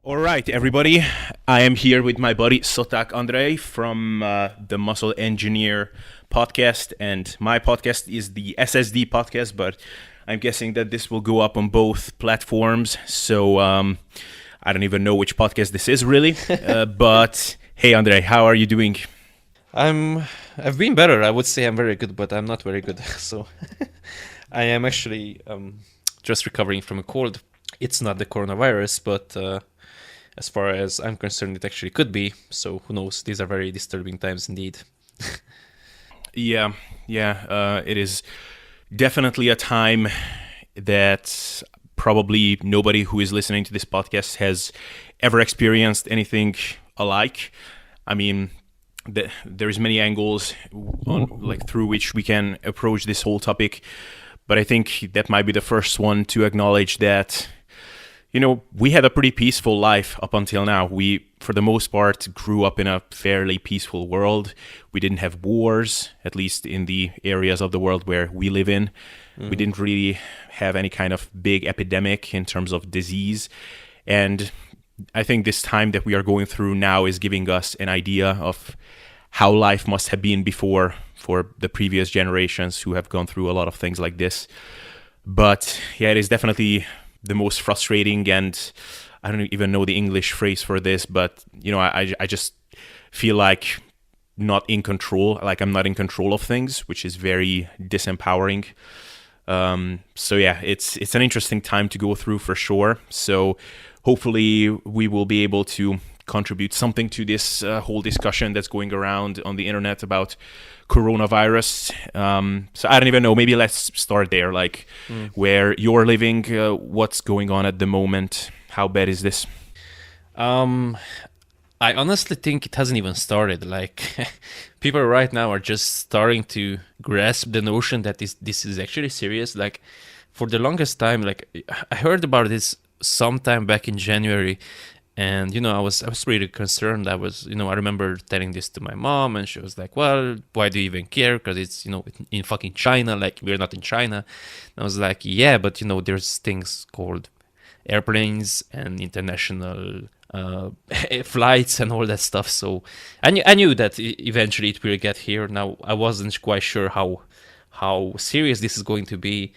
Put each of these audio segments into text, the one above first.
All right, everybody. I am here with my buddy Szoták Andrei from the Muscle Engineer podcast, and my podcast is the SSD podcast, but I'm guessing that this will go up on both platforms. So I don't even know which podcast this is really. But hey, Andrei, how are you doing? I'm I've been better. I would say I'm very good, but I'm not very good. So I am actually just recovering from a cold. It's not the coronavirus, but as far as I'm concerned, it actually could be. So who knows? These are very disturbing times indeed. Yeah. It is definitely a time that probably nobody who is listening to this podcast has ever experienced anything alike. I mean, there's many angles through which we can approach this whole topic, but I think that might be the first one to acknowledge that we had a pretty peaceful life up until now. We, for the most part, grew up in a fairly peaceful world. We didn't have wars, at least in the areas of the world where we live in. We didn't really have any kind of big epidemic in terms of disease. And I think this time that we are going through now is giving us an idea of how life must have been before for the previous generations who have gone through a lot of things like this. But yeah, it is definitely the most frustrating, and I don't even know the English phrase for this, but I just feel like not in control, like I'm not in control of things, which is very disempowering. So yeah, it's an interesting time to go through for sure. So hopefully we will be able to contribute something to this whole discussion that's going around on the internet about coronavirus. So I don't even know. Maybe let's start there, like where you're living, what's going on at the moment, how bad is this? I honestly think it hasn't even started. Like people right now are just starting to grasp the notion that this is actually serious. Like for the longest time, like I heard about this sometime back in January. And I was pretty concerned. I remember telling this to my mom, and she was like, "Well, why do you even care? Because it's in fucking China. Like we're not in China." And I was like, "Yeah, but there's things called airplanes and international flights and all that stuff." So I knew that eventually it will get here. Now I wasn't quite sure how serious this is going to be.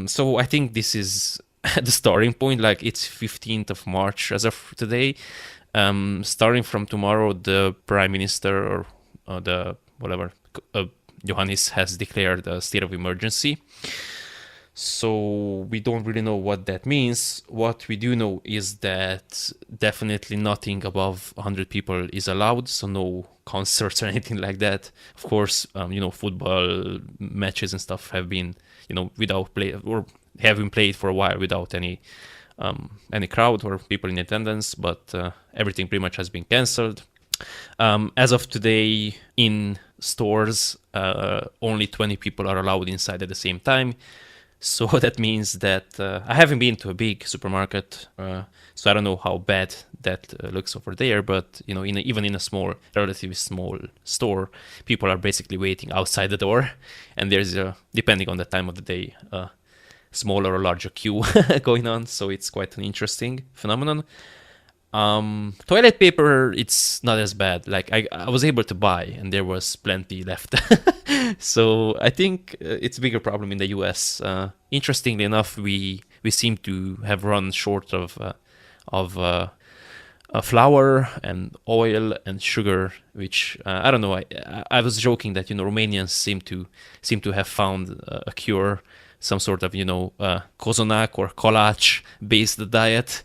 So I think this is the starting point. Like it's 15th of March as of today. Starting from tomorrow, the Prime Minister or the whatever Johannes has declared a state of emergency. So we don't really know what that means. What we do know is that definitely nothing above 100 people is allowed. So no concerts or anything like that. Of course, football matches and stuff have been, without play or have been played for a while without any crowd or people in attendance. But everything pretty much has been cancelled. As of today, in stores, only 20 people are allowed inside at the same time. So that means that I haven't been to a big supermarket, so I don't know how bad that looks over there. But even in a relatively small store, people are basically waiting outside the door, and there's depending on the time of the day, smaller or larger queue going on. So it's quite an interesting phenomenon. Toilet paper, it's not as bad. Like I was able to buy, and there was plenty left. So I think it's a bigger problem in the US. Interestingly enough, we seem to have run short of flour and oil and sugar, which I don't know. I was joking that Romanians seem to have found a cure, some sort of kozonak or kolac based diet.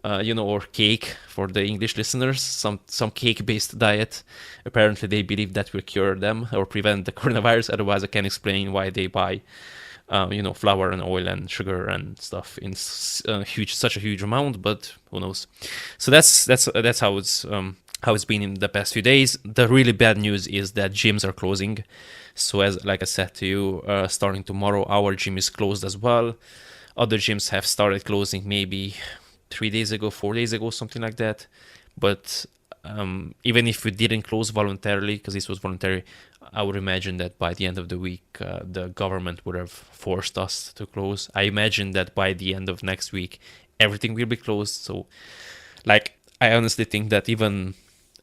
Or cake for the English listeners, some cake-based diet. Apparently, they believe that will cure them or prevent the coronavirus. Otherwise, I can explain why they buy, flour and oil and sugar and stuff in such a huge amount. But who knows? So that's how it's been in the past few days. The really bad news is that gyms are closing. So like I said to you, starting tomorrow, our gym is closed as well. Other gyms have started closing maybe 3 days ago, 4 days ago, something like that. But even if we didn't close voluntarily, because this was voluntary, I would imagine that by the end of the week, the government would have forced us to close. I imagine that by the end of next week, everything will be closed. So Like, I honestly think that even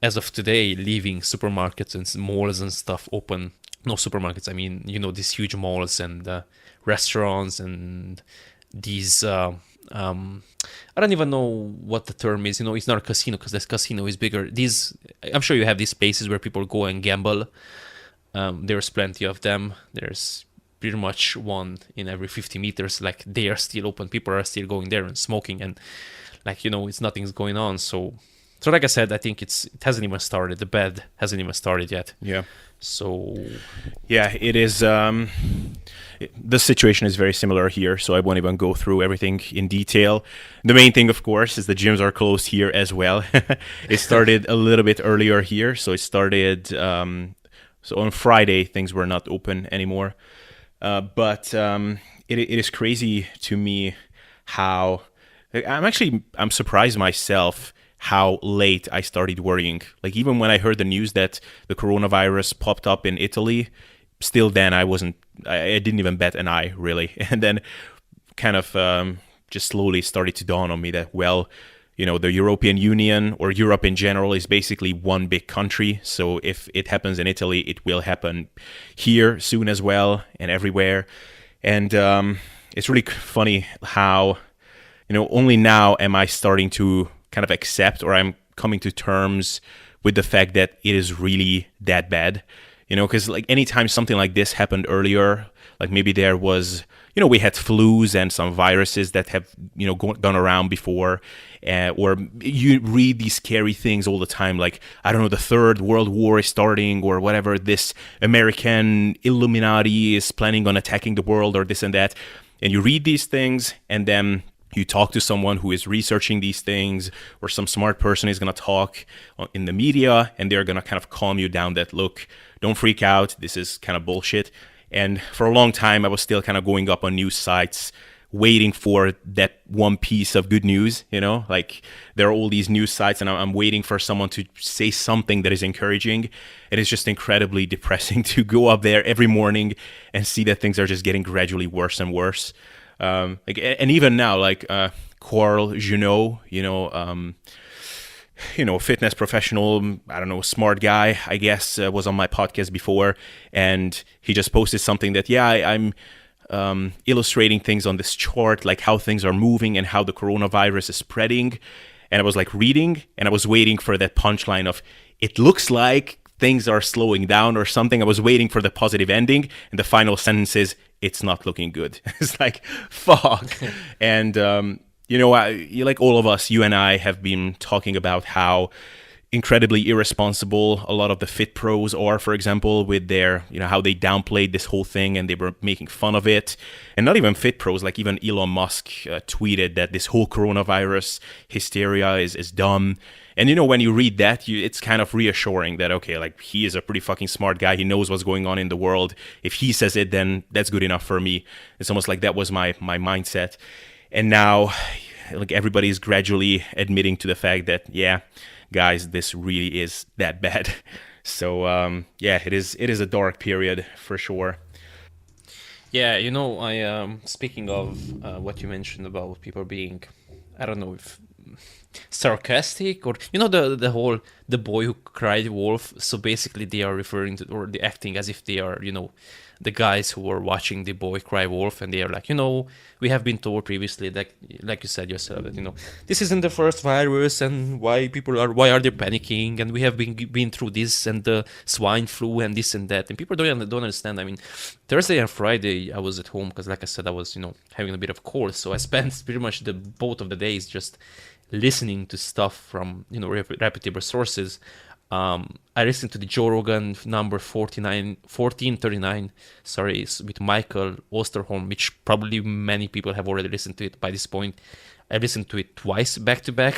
as of today, leaving supermarkets and malls and stuff open, no supermarkets, I mean, these huge malls and restaurants and these, I don't even know what the term is. It's not a casino because this casino is bigger. I'm sure you have these places where people go and gamble. There's plenty of them. There's pretty much one in every 50 meters. Like, they are still open. People are still going there and smoking, and it's nothing's going on. So like I said, I think it hasn't even started. The bed hasn't even started yet. Yeah. So yeah, it is. The situation is very similar here, so I won't even go through everything in detail. The main thing, of course, is the gyms are closed here as well. It started a little bit earlier here, so it started. So on Friday, things were not open anymore. But it is crazy to me how I'm surprised myself how late I started worrying. Like, even when I heard the news that the coronavirus popped up in Italy, still then I didn't even bat an eye, really. And then kind of just slowly started to dawn on me that, well, the European Union or Europe in general is basically one big country. So if it happens in Italy, it will happen here soon as well and everywhere. And it's really funny how, only now am I starting to kind of accept, or I'm coming to terms with the fact that it is really that bad. Because like anytime something like this happened earlier, like maybe there was, we had flus and some viruses that have, gone around before, or you read these scary things all the time, like, I don't know, the Third World War is starting, or whatever, this American Illuminati is planning on attacking the world, or this and that. And you read these things, and then you talk to someone who is researching these things, or some smart person is going to talk in the media, and they're going to kind of calm you down that, look, don't freak out, this is kind of bullshit. And for a long time, I was still kind of going up on news sites, waiting for that one piece of good news, like there are all these news sites, and I'm waiting for someone to say something that is encouraging. And it's just incredibly depressing to go up there every morning and see that things are just getting gradually worse and worse. And even now, like Carl Junot, fitness professional, I don't know, smart guy, I guess, was on my podcast before, and he just posted something that, I'm illustrating things on this chart, like how things are moving and how the coronavirus is spreading. And I was like reading, and I was waiting for that punchline of, it looks like things are slowing down or something. I was waiting for the positive ending, and the final sentence is, it's not looking good. It's like, fuck. And, like all of us, you and I have been talking about how incredibly irresponsible a lot of the fit pros are, for example, with their, how they downplayed this whole thing and they were making fun of it. And not even fit pros, like even Elon Musk tweeted that this whole coronavirus hysteria is dumb. And, when you read that, it's kind of reassuring that, okay, like, he is a pretty fucking smart guy. He knows what's going on in the world. If he says it, then that's good enough for me. It's almost like that was my mindset. And now, like, everybody is gradually admitting to the fact that, yeah, guys, this really is that bad. So, it is a dark period for sure. Yeah, I speaking of what you mentioned about people being, I don't know if sarcastic, or the boy who cried wolf. So basically they are referring to, or they're acting as if they are, the guys who were watching the boy cry wolf, and they are like, we have been told previously that, like you said yourself, that this isn't the first virus, and why are they panicking, and we have been through this and the swine flu and this and that, and people don't understand. I mean, Thursday and Friday I was at home because, like I said, I was having a bit of cold, so I spent pretty much both of the days just listening to stuff from reputable sources. I listened to the Joe Rogan number 1439, with Michael Osterholm, which probably many people have already listened to it by this point. I listened to it twice back to back.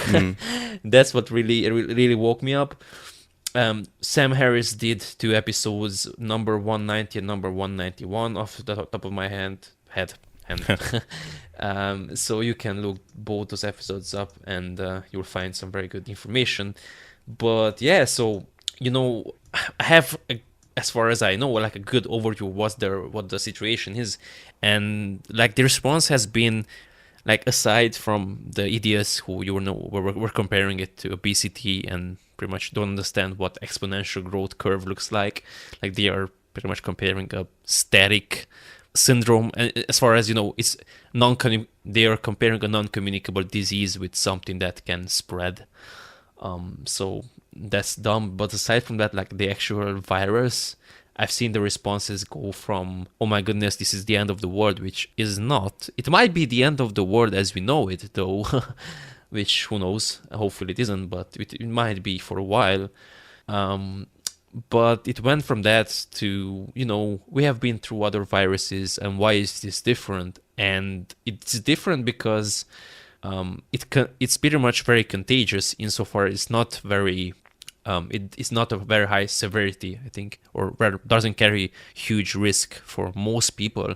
That's what really woke me up. Sam Harris did 2 episodes, number 190 and number 191 off the top of my head. So you can look both those episodes up, and you'll find some very good information. But yeah, so I have, as far as I know, like a good overview what the situation is, and like the response has been like aside from the idiots who were comparing it to obesity and pretty much don't understand what exponential growth curve looks like they are pretty much comparing a static syndrome, and as far as it's they are comparing a non-communicable disease with something that can spread. So that's dumb. But aside from that, like the actual virus, I've seen the responses go from, oh my goodness, this is the end of the world, which is not. It might be the end of the world as we know it, though, which who knows? Hopefully it isn't, but it might be for a while. But it went from that to, we have been through other viruses, and why is this different? And it's different because it's pretty much very contagious insofar it's not very it's not a very high severity, I think, or rather doesn't carry huge risk for most people.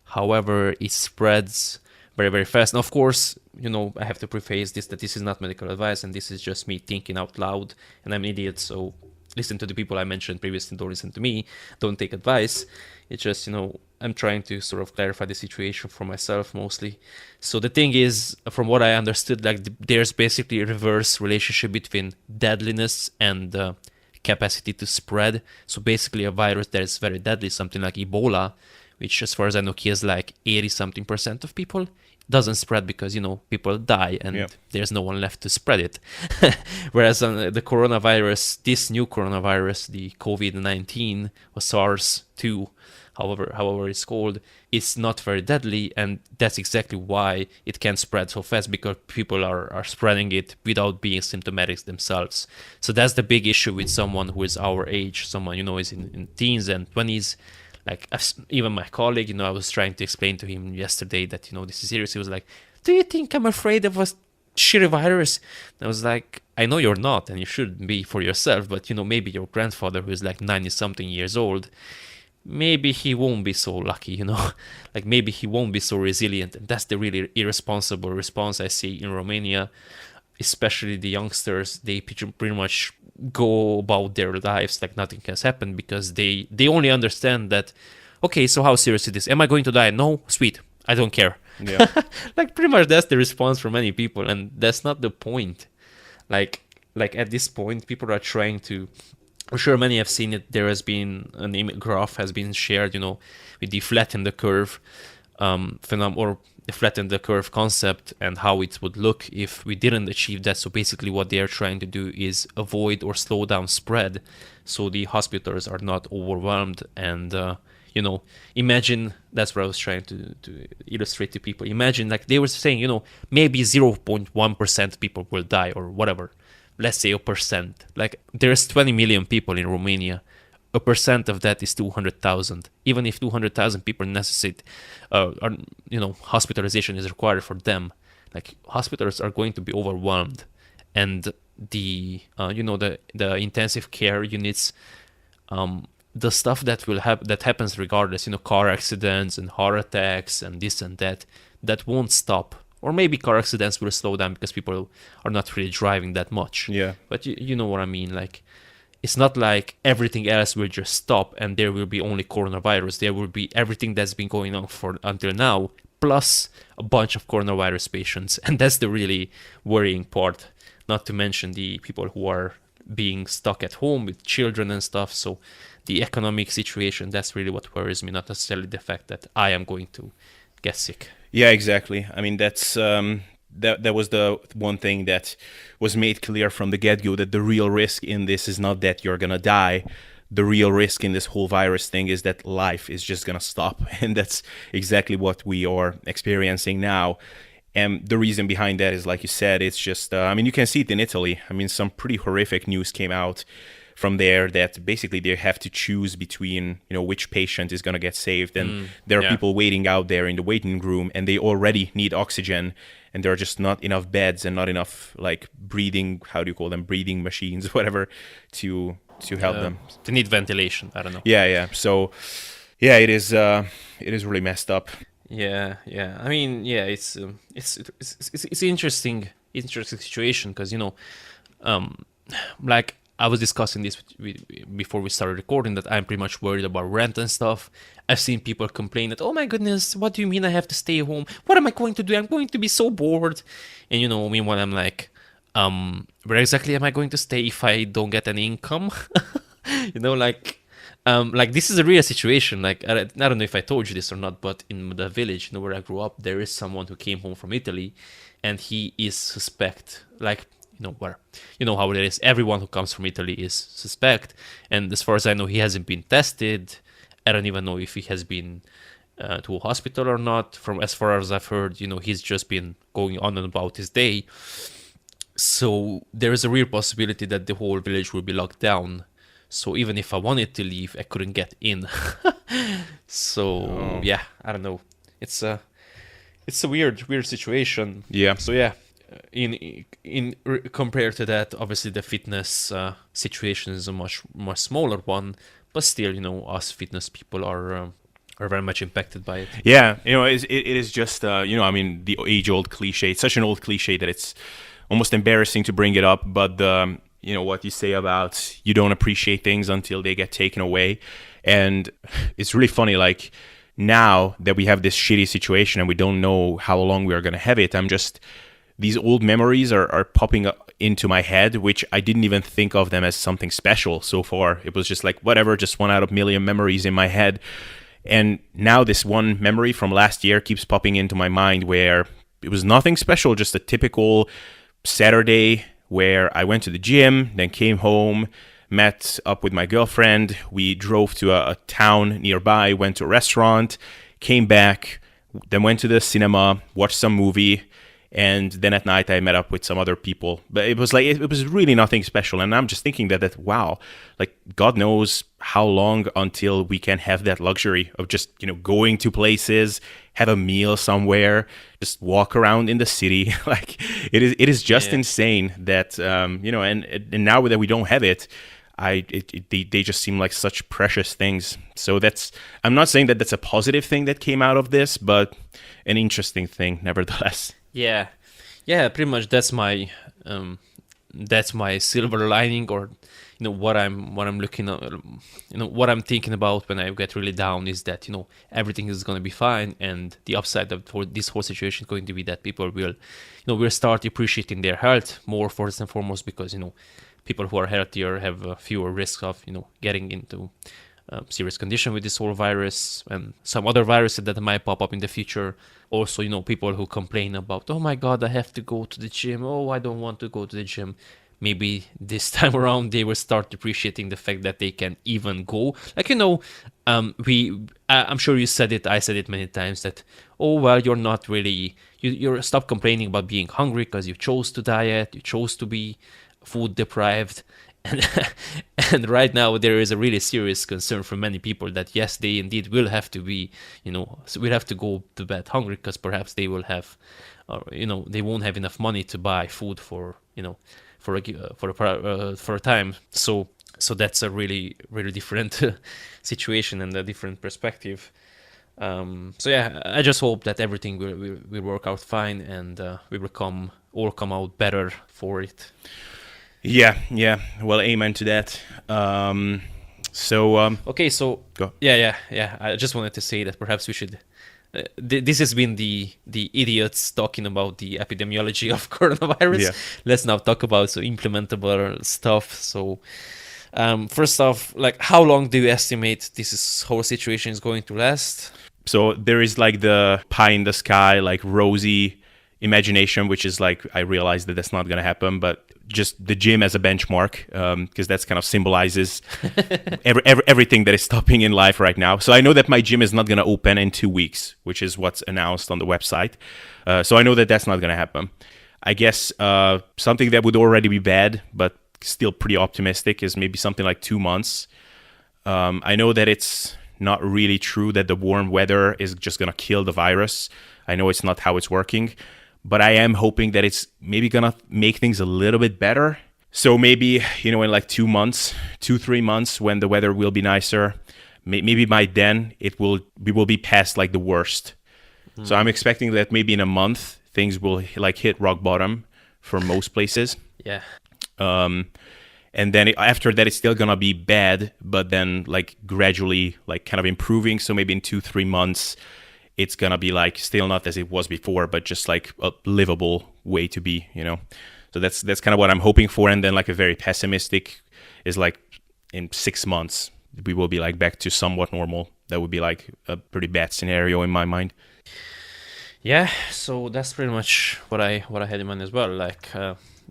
However, it spreads very, very fast. And of course, I have to preface this that this is not medical advice and this is just me thinking out loud, and I'm an idiot, so listen to the people I mentioned previously, don't listen to me, don't take advice. It's just, I'm trying to sort of clarify the situation for myself mostly. So the thing is, from what I understood, like there's basically a reverse relationship between deadliness and capacity to spread. So basically a virus that is very deadly, something like Ebola, which as far as I know kills like 80-something% of people, doesn't spread because, people die and there's no one left to spread it. Whereas the coronavirus, this new coronavirus, the COVID-19 or SARS-2, however it's called, it's not very deadly, and that's exactly why it can spread so fast, because people are spreading it without being symptomatic themselves. So that's the big issue with someone who is our age, someone is in teens and 20s. Like even my colleague, I was trying to explain to him yesterday that this is serious. He was like, "Do you think I'm afraid of a shitty virus?" And I was like, "I know you're not, and you shouldn't be for yourself, but maybe your grandfather, who is like 90-something years old, maybe he won't be so lucky, like maybe he won't be so resilient." And that's the really irresponsible response I see in Romania, especially the youngsters. They pretty much go about their lives like nothing has happened, because they only understand that, okay, so how serious it is? Am I going to die? No? Sweet. I don't care. Yeah. Like pretty much that's the response from many people, and that's not the point. Like at this point, people are trying to, I'm sure many have seen it. There has been graph has been shared, with the flatten the curve or the flatten the curve concept, and how it would look if we didn't achieve that. So basically what they are trying to do is avoid or slow down spread, so the hospitals are not overwhelmed. And imagine, that's what I was trying to illustrate to people. Imagine, like they were saying, maybe 0.1% people will die, or whatever. Let's say 1%. Like there's 20 million people in Romania. 1% of that is 200,000. Even if 200,000 people necessitate, hospitalization is required for them, like hospitals are going to be overwhelmed, and the intensive care units, the stuff that will that happens regardless, car accidents and heart attacks and this and that won't stop. Or maybe car accidents will slow down because people are not really driving that much. Yeah. But you know what I mean, like. It's not like everything else will just stop and there will be only coronavirus. There will be everything that's been going on until now, plus a bunch of coronavirus patients. And that's the really worrying part, not to mention the people who are being stuck at home with children and stuff. So the economic situation, that's really what worries me, not necessarily the fact that I am going to get sick. Yeah, exactly. I mean, that's that was the one thing that was made clear from the get-go, that the real risk in this is not that you're gonna die. The real risk in this whole virus thing is that life is just gonna stop, and that's exactly what we are experiencing now. And the reason behind that is, like you said, it's just you can see it in Italy. I mean, some pretty horrific news came out from there that basically they have to choose between which patient is going to get saved, and there are people waiting out there in the waiting room, and they already need oxygen, and there are just not enough beds and not enough like breathing breathing machines, whatever, to help them. They need ventilation. I don't know. Yeah. So it is really messed up. Yeah. I mean, yeah, it's interesting situation, because like I was discussing this before we started recording, that I'm pretty much worried about rent and stuff. I've seen people complain that, oh my goodness, what do you mean I have to stay home? What am I going to do? I'm going to be so bored. And meanwhile I'm like, where exactly am I going to stay if I don't get any income? Like this is a real situation. Like I don't know if I told you this or not, but in the village, where I grew up, there is someone who came home from Italy, and he is suspect. Like where how it is. Everyone who comes from Italy is suspect, and as far as I know, he hasn't been tested. I don't even know if he has been to a hospital or not. From as far as I've heard, he's just been going on and about his day. So there is a real possibility that the whole village will be locked down. So even if I wanted to leave, I couldn't get in. So yeah, I don't know. It's a weird situation. Yeah. So yeah, compared to that, obviously the fitness situation is a much smaller one, but still, us fitness people are very much impacted by it. Yeah, it is just I mean, the age-old cliche. It's such an old cliche that it's almost embarrassing to bring it up, but what you say about you don't appreciate things until they get taken away. And it's really funny, like now that we have this shitty situation and we don't know how long we are going to have it, these old memories are popping up into my head, which I didn't even think of them as something special so far. It was just like, whatever, just one out of a million memories in my head. And now this one memory from last year keeps popping into my mind where it was nothing special, just a typical Saturday where I went to the gym, then came home, met up with my girlfriend. We drove to a town nearby, went to a restaurant, came back, then went to the cinema, watched some movie, and then at night I met up with some other people. But it was like, it was really nothing special. And I'm just thinking that wow, like God knows how long until we can have that luxury of just, going to places, have a meal somewhere, just walk around in the city. Like it is just insane that, and now that we don't have it, they just seem like such precious things. So I'm not saying that that's a positive thing that came out of this, but an interesting thing nevertheless. Yeah, pretty much that's my silver lining, or what I'm looking at, what I'm thinking about when I get really down is that everything is going to be fine, and the upside of this whole situation is going to be that people will start appreciating their health more, first and foremost, because people who are healthier have fewer risks of getting into serious condition with this whole virus and some other viruses that might pop up in the future. Also, people who complain about, oh my God, I have to go to the gym. Oh, I don't want to go to the gym. Maybe this time around they will start appreciating the fact that they can even go. Like, I'm sure you said it, I said it many times, that, oh, well, you're not really, you're stop complaining about being hungry because you chose to diet, you chose to be food deprived. And right now there is a really serious concern for many people that yes, they indeed will have to be, so we'll have to go to bed hungry because perhaps they will have, they won't have enough money to buy food for a time. So that's a really, really different situation and a different perspective. So yeah, I just hope that everything will work out fine, and we will all come out better for it. Yeah. Well, amen to that. Okay, so go. Yeah. I just wanted to say that perhaps we should. This has been the idiots talking about the epidemiology of coronavirus. Yeah. Let's now talk about implementable stuff. So, first off, like, how long do you estimate this whole situation is going to last? So there is like the pie in the sky, like rosy imagination, which is like, I realize that that's not going to happen, but just the gym as a benchmark, because that's kind of symbolizes everything that is stopping in life right now. So I know that my gym is not going to open in 2 weeks, which is what's announced on the website. So I know that that's not going to happen. I guess something that would already be bad, but still pretty optimistic, is maybe something like 2 months. I know that it's not really true that the warm weather is just going to kill the virus. I know it's not how it's working. But I am hoping that it's maybe going to make things a little bit better. So maybe, in like 2 months, 2-3 months, when the weather will be nicer, maybe by then we will be past like the worst. So I'm expecting that maybe in a month, things will like hit rock bottom for most places. Yeah. and then after that it's still gonna be bad, but then like gradually like kind of improving. So maybe in 2-3 months it's gonna be like still not as it was before, but just like a livable way to be, you know. So that's kind of what I'm hoping for. And then like a very pessimistic is like in 6 months we will be like back to somewhat normal. That would be like a pretty bad scenario in my mind. Yeah, so that's pretty much what I had in mind as well. Like,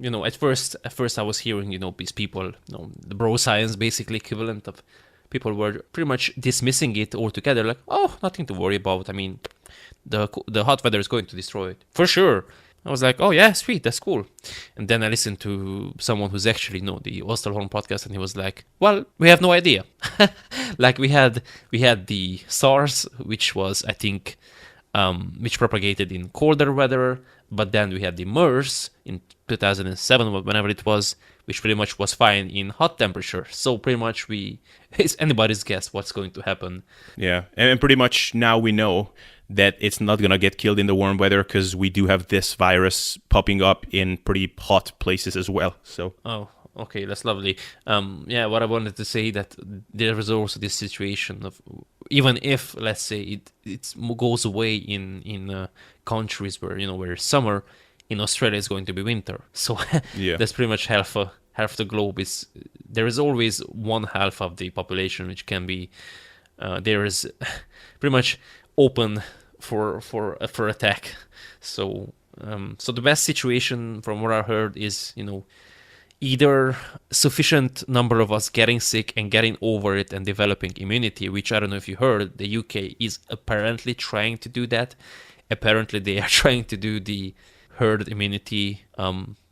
you know, at first I was hearing, you know, these people, you know, the bro science basically equivalent of people were pretty much dismissing it altogether. Like, oh, nothing to worry about. I mean, the hot weather is going to destroy it for sure. I was like, oh yeah, sweet, that's cool. And then I listened to someone who's actually, you know, the Osterholm podcast, and he was like, well, we have no idea. Like we had the SARS, which was, I think, which propagated in colder weather, but then we had the MERS in 2007, whenever it was, which pretty much was fine in hot temperature. So pretty much it's anybody's guess what's going to happen. Yeah, and pretty much now we know that it's not going to get killed in the warm weather because we do have this virus popping up in pretty hot places as well. So oh, okay, that's lovely. Yeah, what I wanted to say that there is also this situation of, even if, let's say, it goes away in countries where, you know, where it's summer, in Australia it's going to be winter. So yeah, that's pretty much half the globe is. There is always one half of the population which can be there is pretty much open for attack. So so the best situation from what I heard is, you know, either sufficient number of us getting sick and getting over it and developing immunity, which I don't know if you heard, the UK is apparently trying to do that. Apparently they are trying to do the herd immunity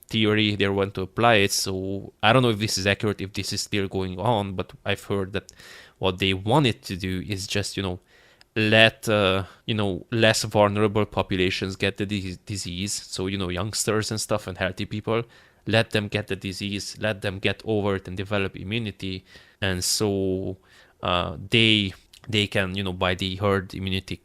theory. They want to apply it. So I don't know if this is accurate, if this is still going on, but I've heard that what they wanted to do is just, you know, let you know, less vulnerable populations get the disease. So, you know, youngsters and stuff and healthy people, let them get the disease, let them get over it and develop immunity. And so they can, you know, by the herd immunity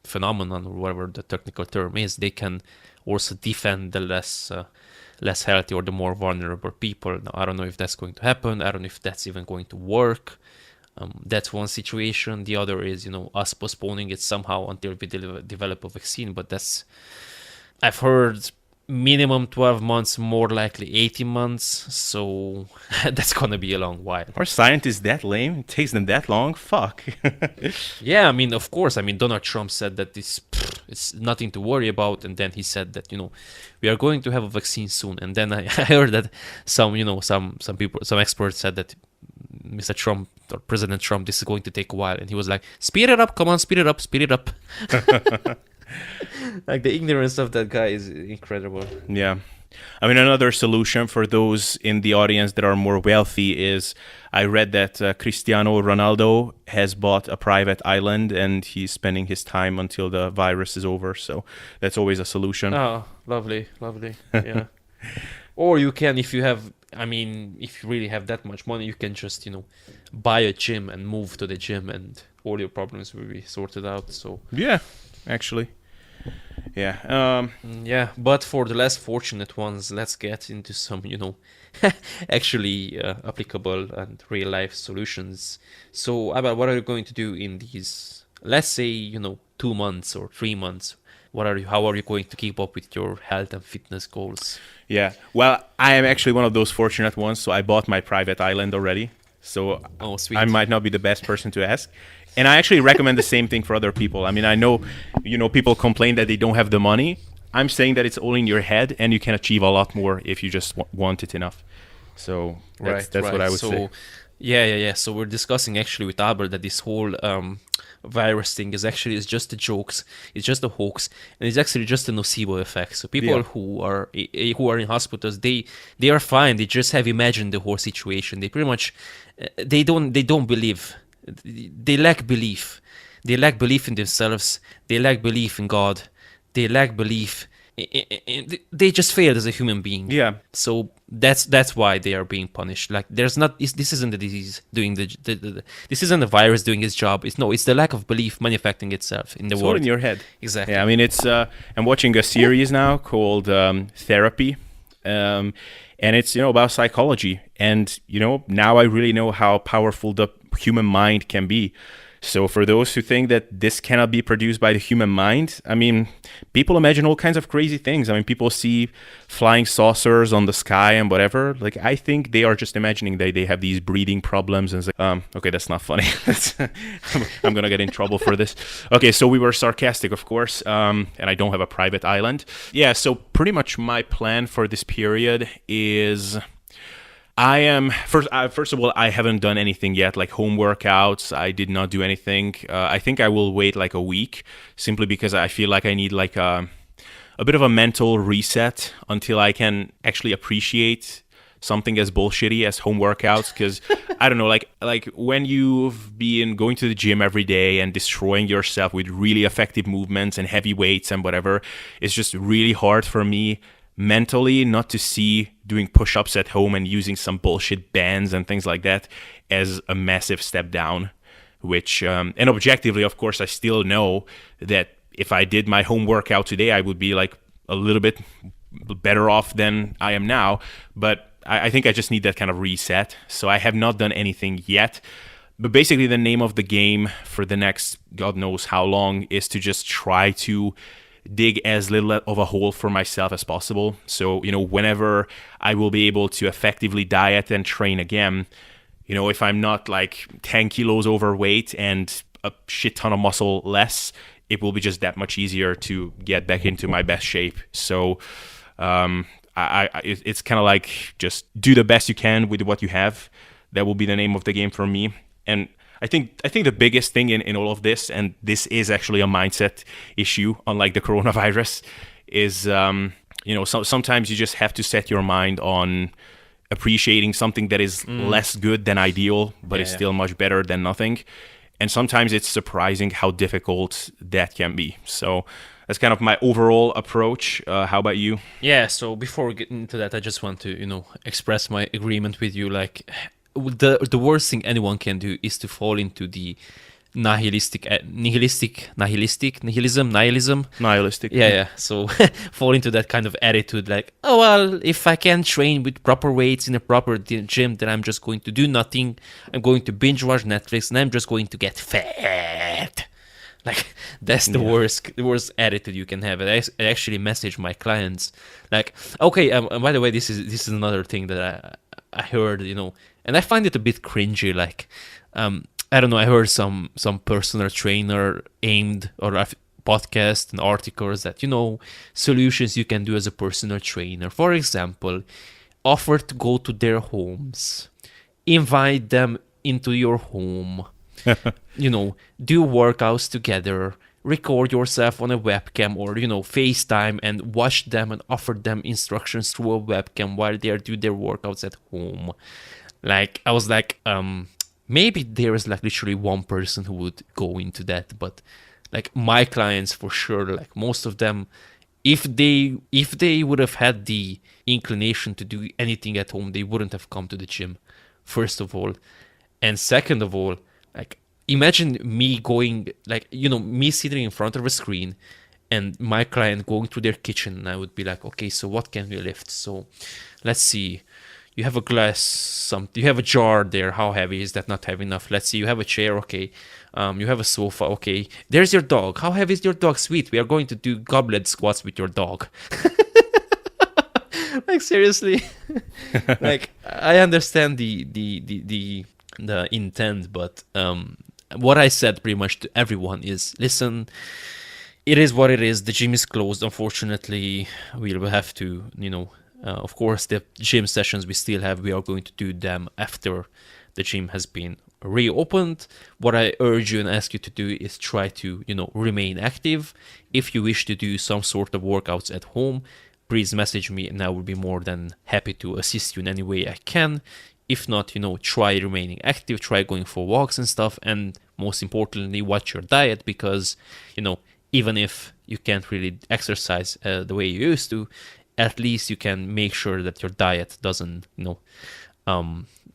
phenomenon, or whatever the technical term is, they can also defend the less healthy or the more vulnerable people. Now, I don't know if that's going to happen. I don't know if that's even going to work. That's one situation. The other is, you know, us postponing it somehow until we develop a vaccine. But that's, I've heard, minimum 12 months, more likely 18 months. So that's going to be a long while. Are scientists that lame? It takes them that long? Fuck. Yeah, I mean, of course. I mean, Donald Trump said that it's nothing to worry about. And then he said that, you know, we are going to have a vaccine soon. And then I heard that some people, some experts said that Mr. Trump or President Trump, this is going to take a while. And he was like, speed it up. Come on, speed it up. Speed it up. Like, the ignorance of that guy is incredible. Yeah. I mean, another solution for those in the audience that are more wealthy is, I read that Cristiano Ronaldo has bought a private island and he's spending his time until the virus is over. So that's always a solution. Oh, lovely. Yeah. Or you can, if you have, I mean, if you really have that much money, you can just, you know, buy a gym and move to the gym and all your problems will be sorted out. So yeah, actually. Yeah. Yeah, but for the less fortunate ones, let's get into some, you know, actually applicable and real life solutions. So, Abel, what are you going to do in these, let's say, you know, 2 months or 3 months? How are you going to keep up with your health and fitness goals? Yeah. Well, I am actually one of those fortunate ones. So I bought my private island already. So oh, sweet. I might not be the best person to ask. And I actually recommend the same thing for other people. I mean, I know, you know, people complain that they don't have the money. I'm saying that it's all in your head and you can achieve a lot more if you just want it enough. So that's right. What I would say. Yeah. So we're discussing actually with Abel that this whole virus thing is just a jokes. It's just a hoax, and it's actually just a nocebo effect. So people who are in hospitals, they are fine. They just have imagined the whole situation. They pretty much they don't believe. They lack belief. They lack belief in themselves. They lack belief in God. They lack belief. They just failed as a human being. Yeah. So that's why they are being punished. Like, there's not. This isn't the disease doing this isn't the virus doing its job. It's the lack of belief manifesting itself in the world. It's all in your head. Exactly. Yeah. I mean, it's. I'm watching a series now called Therapy. and it's about psychology. And now I really know how powerful the human mind can be. So for those who think that this cannot be produced by the human mind, I mean, people imagine all kinds of crazy things. I mean, people see flying saucers on the sky and whatever. Like, I think they are just imagining that they have these breathing problems. And it's like, okay, that's not funny. I'm going to get in trouble for this. Okay, so we were sarcastic, of course, and I don't have a private island. Yeah, so pretty much my plan for this period is... first of all, I haven't done anything yet, like home workouts. I did not do anything. I think I will wait like a week, simply because I feel like I need like a bit of a mental reset until I can actually appreciate something as bullshitty as home workouts. Because I don't know, like when you've been going to the gym every day and destroying yourself with really effective movements and heavy weights and whatever, it's just really hard for me mentally not to see doing push-ups at home and using some bullshit bands and things like that as a massive step down, which and objectively, of course, I still know that if I did my home workout today, I would be like a little bit better off than I am now. But I think I just need that kind of reset. So I have not done anything yet. But basically the name of the game for the next God knows how long is to just try to dig as little of a hole for myself as possible. So, whenever I will be able to effectively diet and train again, if I'm not like 10 kilos overweight and a shit ton of muscle less, it will be just that much easier to get back into my best shape. So, it's kind of like just do the best you can with what you have. That will be the name of the game for me. And I think the biggest thing in all of this, and this is actually a mindset issue, unlike the coronavirus, is sometimes you just have to set your mind on appreciating something that is less good than ideal, but is still much better than nothing. And sometimes it's surprising how difficult that can be. So that's kind of my overall approach. How about you? Yeah, so before we get into that, I just want to, express my agreement with you. Like, the worst thing anyone can do is to fall into the nihilistic. Yeah. So fall into that kind of attitude, like, oh well, if I can't train with proper weights in a proper gym, then I'm just going to do nothing. I'm going to binge watch Netflix, and I'm just going to get fat. Like, that's the worst attitude you can have. And I actually message my clients, like, okay, by the way, this is another thing that I heard, and I find it a bit cringy. Like, I don't know, I heard some personal trainer aimed or a podcast and articles that, solutions you can do as a personal trainer. For example, offer to go to their homes, invite them into your home, do workouts together, record yourself on a webcam or, FaceTime and watch them and offer them instructions through a webcam while they do their workouts at home. Like, I was like, maybe there is like literally one person who would go into that, but like my clients for sure, like most of them, if they would have had the inclination to do anything at home, they wouldn't have come to the gym, first of all. And second of all, like, imagine me going, like, me sitting in front of a screen and my client going to their kitchen, and I would be like, okay, so what can we lift? So let's see. You have a glass, you have a jar there. How heavy is that? Not heavy enough. Let's see. You have a chair. Okay. You have a sofa. Okay. There's your dog. How heavy is your dog? Sweet. We are going to do goblet squats with your dog. Like, seriously. Like, I understand the intent, but what I said pretty much to everyone is, listen, it is what it is. The gym is closed. Unfortunately, we will have to, of course, the gym sessions we are going to do them after the gym has been reopened. What I urge you and ask you to do is try to, remain active. If you wish to do some sort of workouts at home, please message me and I will be more than happy to assist you in any way I can. If not, try remaining active, try going for walks and stuff, and most importantly, watch your diet, because, even if you can't really exercise the way you used to, at least you can make sure that your diet doesn't,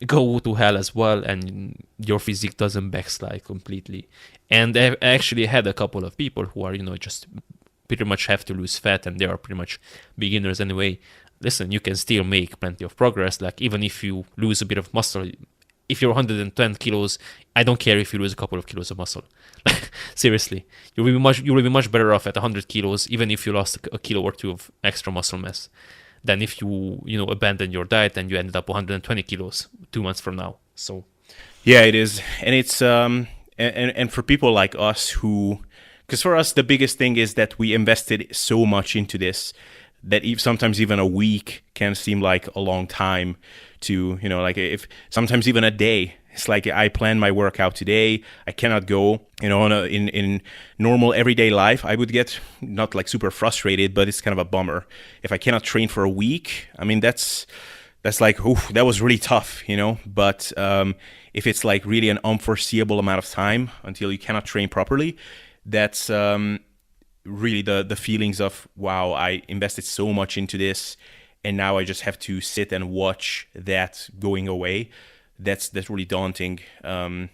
go to hell as well, and your physique doesn't backslide completely. And I actually had a couple of people who are, just pretty much have to lose fat, and they are pretty much beginners anyway. listen, you can still make plenty of progress. Like even if you lose a bit of muscle, if you're 110 kilos, I don't care if you lose a couple of kilos of muscle. Seriously, you will be much better off at 100 kilos, even if you lost a kilo or two of extra muscle mass, than if you abandon your diet and you ended up 120 kilos 2 months from now. So yeah, it is, and it's and for people like us who, because for us the biggest thing is that we invested so much into this that sometimes even a week can seem like a long time to, like if sometimes even a day. It's like I plan my workout today, I cannot go, in normal everyday life, I would get not like super frustrated, but it's kind of a bummer. If I cannot train for a week, I mean, that's like, oof, that was really tough, But if it's like really an unforeseeable amount of time until you cannot train properly, that's really the feelings of, wow, I invested so much into this, and now I just have to sit and watch that going away. That's really daunting. But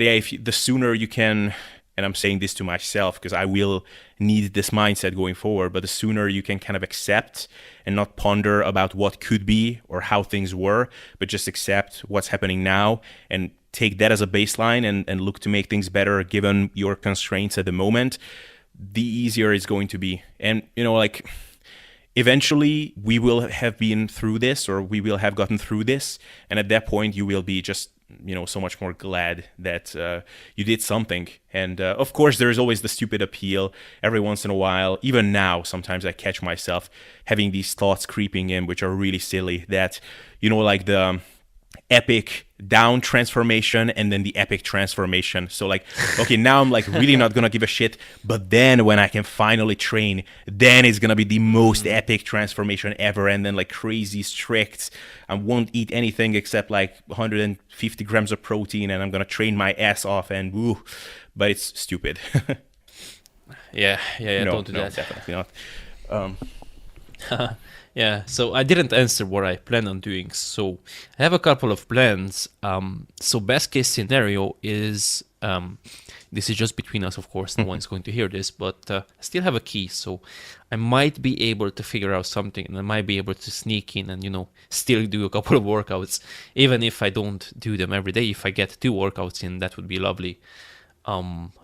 yeah, the sooner you can, and I'm saying this to myself because I will need this mindset going forward, but the sooner you can kind of accept and not ponder about what could be or how things were, but just accept what's happening now and take that as a baseline and look to make things better given your constraints at the moment, the easier it's going to be. And, like, eventually we will have been through this, or we will have gotten through this, and at that point you will be just so much more glad that you did something. And of course there is always the stupid appeal every once in a while. Even now sometimes I catch myself having these thoughts creeping in which are really silly, that like the epic down transformation and then the epic transformation. So like, okay, now I'm like really not gonna give a shit, but then when I can finally train, then it's gonna be the most epic transformation ever, and then like crazy strict, I won't eat anything except like 150 grams of protein, and I'm gonna train my ass off, and woo, but it's stupid. yeah, no, don't do that. Definitely not. Yeah, so I didn't answer what I plan on doing. So I have a couple of plans. So best case scenario is, this is just between us, of course, no one's going to hear this, but I still have a key. So I might be able to figure out something, and I might be able to sneak in and, still do a couple of workouts. Even if I don't do them every day, if I get 2 workouts in, that would be lovely.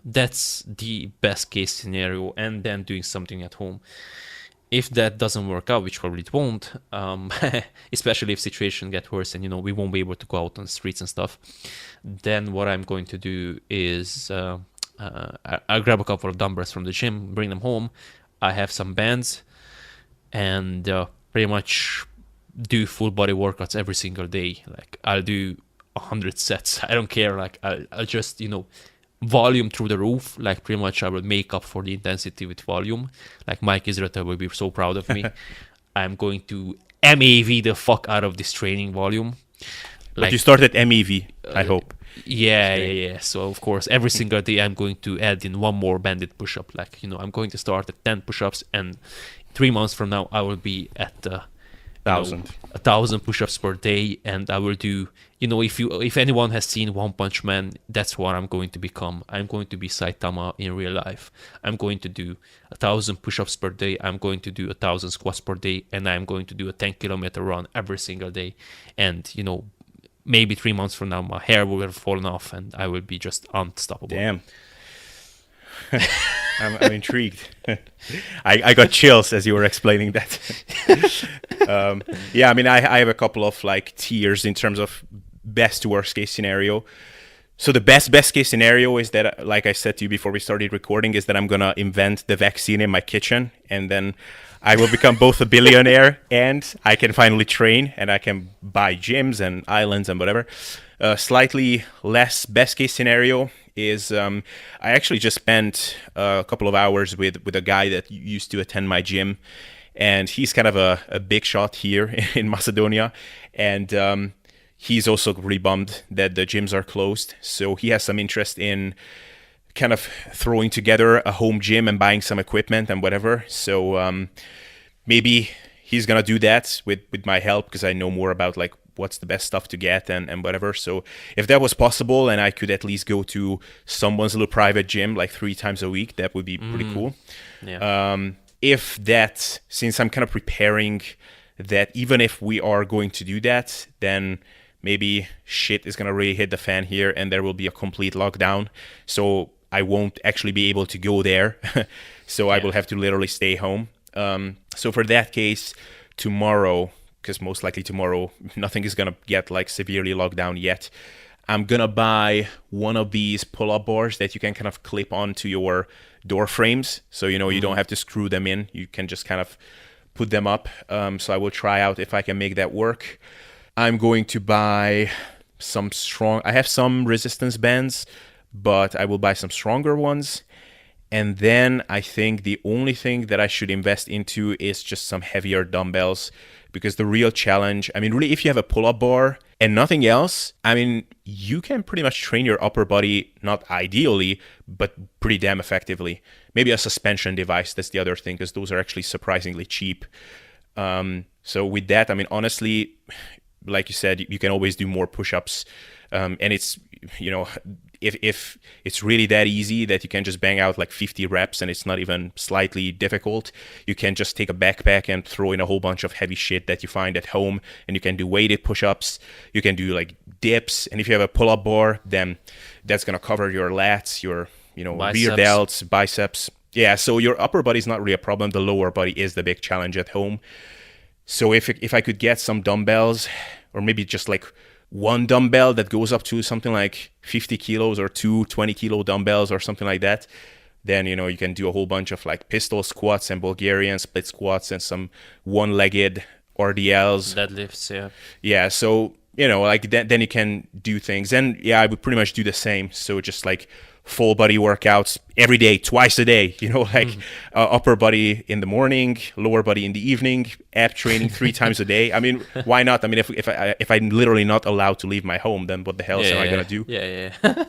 That's the best case scenario, and then doing something at home. If that doesn't work out, which probably it won't, especially if situation get worse and we won't be able to go out on the streets and stuff, then what I'm going to do is I'll grab a couple of dumbbells from the gym, bring them home. I have some bands, and pretty much do full body workouts every single day. Like I'll do 100 sets. I don't care. Like I'll just volume through the roof. Like pretty much I will make up for the intensity with volume. Like Mike Israel will be so proud of me. I'm going to MAV the fuck out of this training volume. But you started MEV, I hope. Yeah. So of course every single day I'm going to add in one more banded push-up. Like I'm going to start at 10 push-ups, and 3 months from now I will be at 1,000 push-ups per day, and I will do, if anyone has seen One Punch Man, that's what I'm going to become. I'm going to be Saitama in real life. I'm going to do 1,000 push-ups per day. I'm going to do 1,000 squats per day, and I'm going to do a 10-kilometer run every single day. And maybe 3 months from now, my hair will have fallen off, and I will be just unstoppable. Damn. I'm intrigued. I got chills as you were explaining that. Yeah, I mean, I have a couple of like tiers in terms of best to worst case scenario. So the best case scenario is that, like I said to you before we started recording, is that I'm gonna invent the vaccine in my kitchen, and then I will become both a billionaire and I can finally train, and I can buy gyms and islands and whatever. Slightly less best case scenario is I actually just spent a couple of hours with a guy that used to attend my gym, and he's kind of a big shot here in Macedonia, and he's also really bummed that the gyms are closed. So he has some interest in kind of throwing together a home gym and buying some equipment and whatever. So maybe he's gonna do that with my help, because I know more about like what's the best stuff to get and whatever. So if that was possible and I could at least go to someone's little private gym like 3 times a week, that would be pretty cool. Yeah. since I'm kind of preparing that even if we are going to do that, then maybe shit is going to really hit the fan here and there will be a complete lockdown. So I won't actually be able to go there. So I will have to literally stay home. So for that case, tomorrow, because most likely tomorrow, nothing is going to get like severely locked down yet. I'm going to buy one of these pull-up bars that you can kind of clip onto your door frames. So, you don't have to screw them in. You can just kind of put them up. So I will try out if I can make that work. I'm going to buy I have some resistance bands, but I will buy some stronger ones. And then I think the only thing that I should invest into is just some heavier dumbbells, because the real challenge, really, if you have a pull-up bar and nothing else, you can pretty much train your upper body, not ideally, but pretty damn effectively. Maybe a suspension device, that's the other thing, because those are actually surprisingly cheap. So with that, honestly, like you said, you can always do more push-ups. And it's, if it's really that easy that you can just bang out like 50 reps and it's not even slightly difficult, you can just take a backpack and throw in a whole bunch of heavy shit that you find at home, and you can do weighted push-ups, you can do like dips, and if you have a pull-up bar, then that's going to cover your lats, your rear delts, biceps. Yeah, so your upper body is not really a problem, the lower body is the big challenge at home. So if I could get some dumbbells, or maybe just like one dumbbell that goes up to something like 50 kilos or two 20-kilo dumbbells or something like that, then, you can do a whole bunch of like pistol squats and Bulgarian split squats and some one-legged RDLs. Deadlifts, yeah. Yeah, so, then you can do things. And yeah, I would pretty much do the same. So just like full body workouts every day, twice a day, upper body in the morning, lower body in the evening, ab training 3 times a day. Why not? If I'm literally not allowed to leave my home, then what the hell am I going to do? Yeah.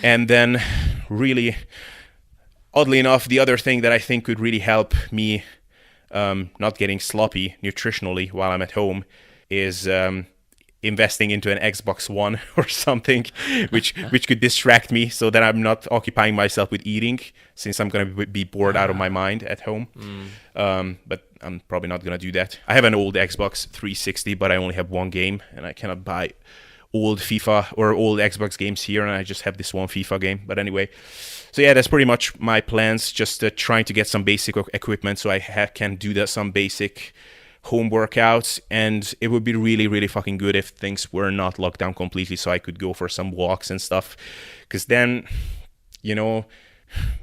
And then really, oddly enough, the other thing that I think could really help me not getting sloppy nutritionally while I'm at home is investing into an Xbox One or something, which could distract me so that I'm not occupying myself with eating, since I'm going to be bored out of my mind at home. But I'm probably not going to do that. I have an old Xbox 360, but I only have one game, and I cannot buy old FIFA or old Xbox games here, and I just have this one FIFA game. But anyway, so yeah, that's pretty much my plans, just trying to get some basic equipment so I can do some basic home workouts, and it would be really, really fucking good if things were not locked down completely, so I could go for some walks and stuff, because then,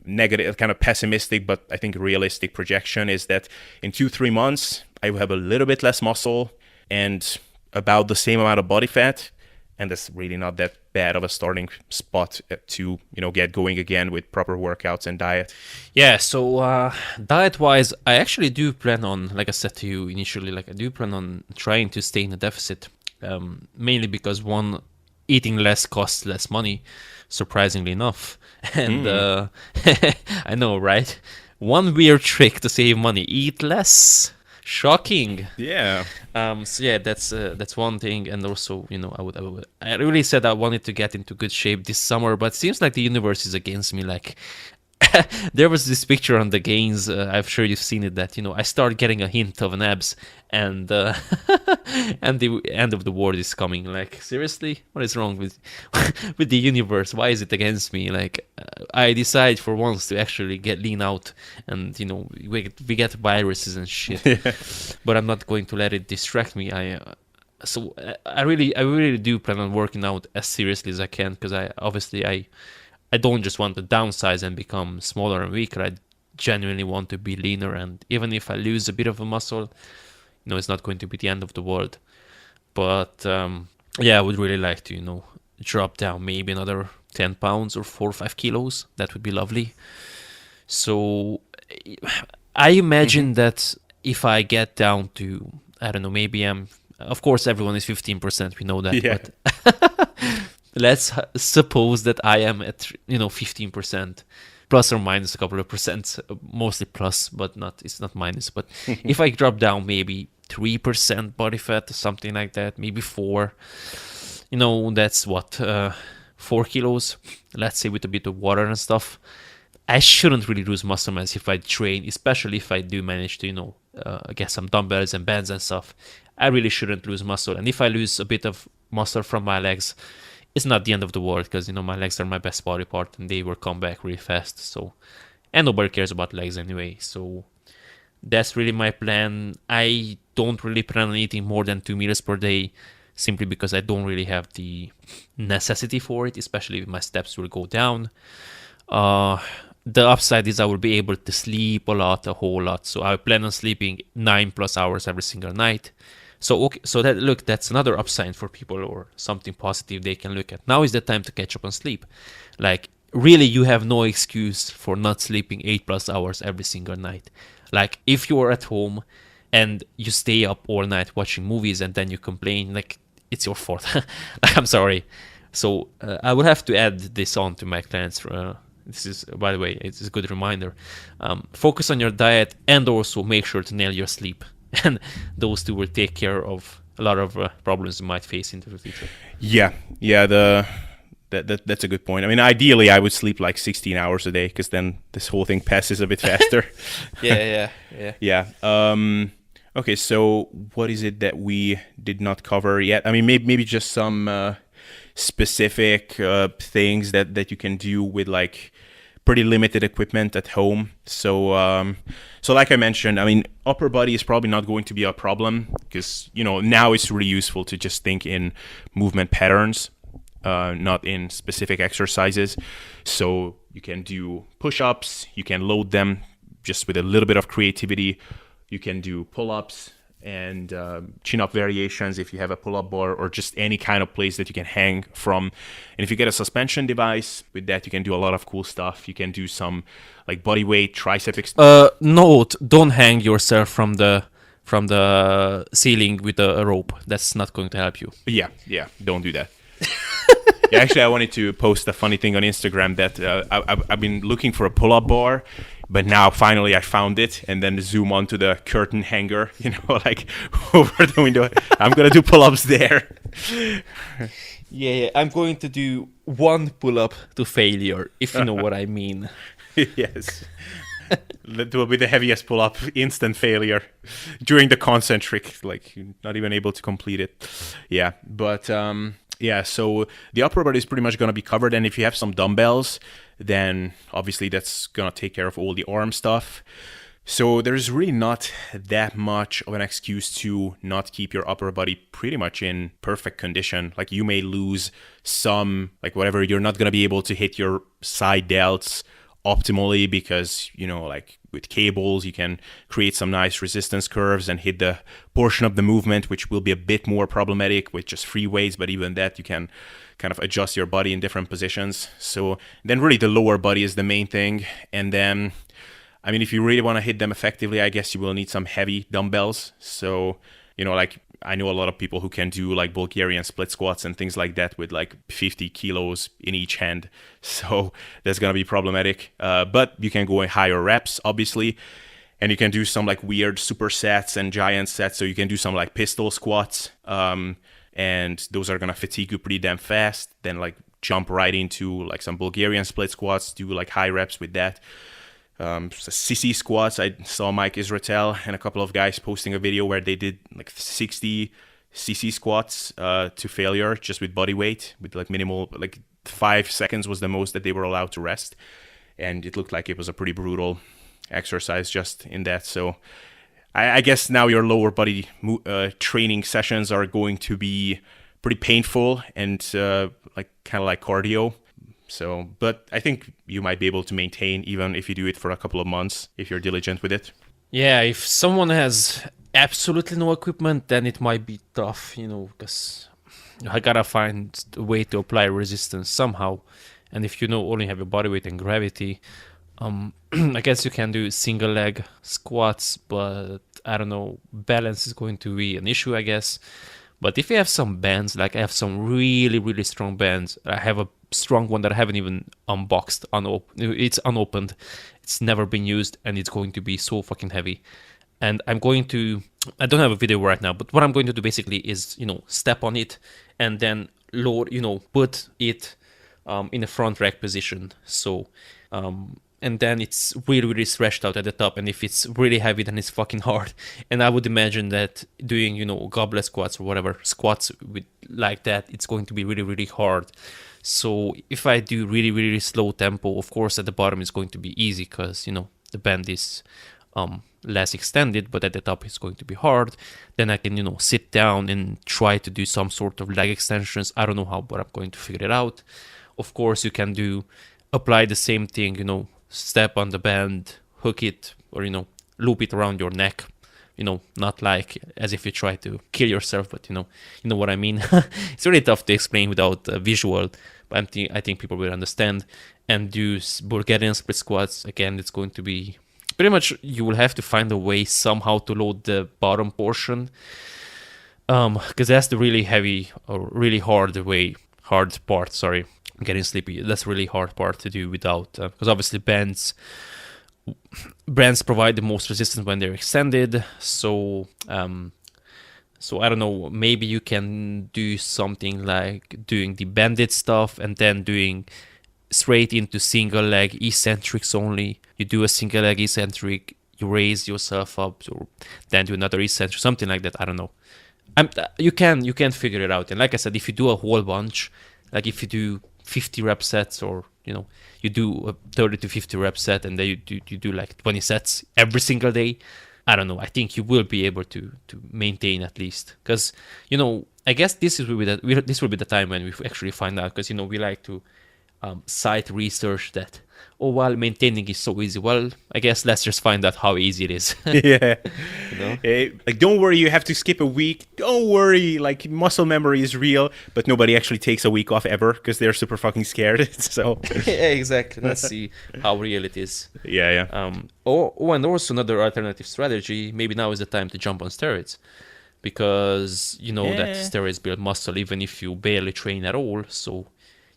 negative, kind of pessimistic, but I think realistic projection is that in 2-3 months, I will have a little bit less muscle and about the same amount of body fat, and that's really not that bad of a starting spot to, get going again with proper workouts and diet. Yeah, so diet-wise, I actually do plan on, like I said to you initially, I do plan on trying to stay in a deficit, mainly because, one, eating less costs less money, surprisingly enough. And I know, right? One weird trick to save money: eat less. Shocking. Yeah. So yeah, that's one thing, and also, I really said I wanted to get into good shape this summer, but it seems like the universe is against me. There was this picture on the gains, I'm sure you've seen it, that I start getting a hint of an abs, and and the end of the world is coming. Seriously, what is wrong with with the universe? Why is it against me? I decide for once to actually get lean out, and we get viruses and shit. But I'm not going to let it distract me. So I really do plan on working out as seriously as I can, because I don't just want to downsize and become smaller and weaker. I genuinely want to be leaner, and even if I lose a bit of a muscle, it's not going to be the end of the world. But yeah, I would really like to, drop down maybe another 10 pounds or 4 or 5 kilos. That would be lovely. So I imagine that if I get down to, I don't know, maybe of course everyone is 15%, we know that. Yeah. But let's suppose that I am at 15%, plus or minus a couple of percent, mostly plus, but it's not minus. But if I drop down maybe 3% body fat, something like that, maybe 4, that's what, 4 kilos, let's say, with a bit of water and stuff. I shouldn't really lose muscle mass if I train, especially if I do manage to, get some dumbbells and bands and stuff. I really shouldn't lose muscle. And if I lose a bit of muscle from my legs, it's not the end of the world, because, my legs are my best body part and they will come back really fast. So, and nobody cares about legs anyway. So that's really my plan. I don't really plan on eating more than 2 meals per day, simply because I don't really have the necessity for it, especially if my steps will go down. The upside is I will be able to sleep a whole lot. So I plan on sleeping 9+ hours every single night. So okay, so that's another upside for people, or something positive they can look at. Now is the time to catch up on sleep. Like, really, you have no excuse for not sleeping 8+ hours every single night. Like, if you are at home and you stay up all night watching movies and then you complain, like, it's your fault. Like, I'm sorry. So I will have to add this on to my clients. This is, by the way, it's a good reminder. Focus on your diet and also make sure to nail your sleep. And those two will take care of a lot of problems you might face into the future. Yeah. That's a good point. I mean, ideally, I would sleep like 16 hours a day, because then this whole thing passes a bit faster. Yeah. Okay, so what is it that we did not cover yet? I mean, maybe just some specific things that you can do with like pretty limited equipment at home. So like I mentioned, I mean, upper body is probably not going to be a problem, because now it's really useful to just think in movement patterns, not in specific exercises. So you can do push-ups, you can load them just with a little bit of creativity. You can do pull-ups and chin-up variations if you have a pull-up bar, or just any kind of place that you can hang from. And if you get a suspension device, with that you can do a lot of cool stuff. You can do some like body weight, tricep Note, don't hang yourself from the ceiling with a rope. That's not going to help you. Yeah, don't do that. Yeah, actually, I wanted to post a funny thing on Instagram that I've been looking for a pull-up bar, but now finally I found it, and then zoom onto the curtain hanger, like over the window. I'm going to do pull-ups there. Yeah, I'm going to do one pull-up to failure, if you know what I mean. Yes. That will be the heaviest pull-up, instant failure during the concentric, like you're not even able to complete it. Yeah, but yeah, so the upper body is pretty much going to be covered, and if you have some dumbbells, then obviously that's going to take care of all the arm stuff. So there's really not that much of an excuse to not keep your upper body pretty much in perfect condition. Like, you may lose some, like whatever, you're not going to be able to hit your side delts optimally, because like with cables you can create some nice resistance curves and hit the portion of the movement which will be a bit more problematic with just free weights, but even that you can kind of adjust your body in different positions. So then really the lower body is the main thing. And then, I mean, if you really want to hit them effectively, I guess you will need some heavy dumbbells. So like, I know a lot of people who can do like Bulgarian split squats and things like that with like 50 kilos in each hand. So that's going to be problematic. But you can go in higher reps, obviously. And you can do some like weird supersets and giant sets. So you can do some like pistol squats. And those are going to fatigue you pretty damn fast. Then like jump right into like some Bulgarian split squats, do like high reps with that. Sissy squats, I saw Mike Israetel and a couple of guys posting a video where they did like 60 Sissy squats to failure just with body weight, with like minimal, like 5 seconds was the most that they were allowed to rest, and it looked like it was a pretty brutal exercise just in that. So I guess now your lower body training sessions are going to be pretty painful and like kind of like cardio. So, but I think you might be able to maintain even if you do it for a couple of months, if you're diligent with it. Yeah, if someone has absolutely no equipment, then it might be tough, because I gotta find a way to apply resistance somehow. And if only have your body weight and gravity, I guess you can do single leg squats, but I don't know, balance is going to be an issue, I guess. But if you have some bands, like I have some really, really strong bands, I have a strong one that I haven't even unboxed, it's unopened, it's never been used, and it's going to be so fucking heavy. And I don't have a video right now, but what I'm going to do basically is, step on it and then load, put it in a front rack position. So and then it's really, really stretched out at the top. And if it's really heavy, then it's fucking hard. And I would imagine that doing, goblet squats or whatever, squats with like that, it's going to be really, really hard. So if I do really, really slow tempo, of course, at the bottom it's going to be easy because, the band is less extended, but at the top it's going to be hard. Then I can, sit down and try to do some sort of leg extensions. I don't know how, but I'm going to figure it out. Of course, you can apply the same thing, step on the band, hook it, or, loop it around your neck. Not like as if you try to kill yourself, but you know what I mean. It's really tough to explain without visual, but I think people will understand. And do Bulgarian split squats. Again, it's going to be pretty much, you will have to find a way somehow to load the bottom portion, because that's the really heavy or really hard part. Sorry, I'm getting sleepy. That's a really hard part to do without, because obviously bands provide the most resistance when they're extended. So I don't know, maybe you can do something like doing the banded stuff and then doing straight into single leg eccentrics only. You do a single leg eccentric, you raise yourself up, or then do another eccentric, something like that. I don't know. You can figure it out. And like I said, if you do a whole bunch, like if you do 50 rep sets, or you do a 30 to 50 rep set, and then you do like 20 sets every single day, I don't know, I think you will be able to maintain at least. Because I guess this will be the time when we actually find out, because we like to cite research that, while maintaining is so easy. Well, I guess let's just find out how easy it is. Yeah. Like, don't worry, you have to skip a week. Don't worry, like, muscle memory is real, but nobody actually takes a week off ever because they're super fucking scared. So yeah, exactly. Let's see how real it is. Yeah. And also another alternative strategy. Maybe now is the time to jump on steroids, because that steroids build muscle even if you barely train at all. So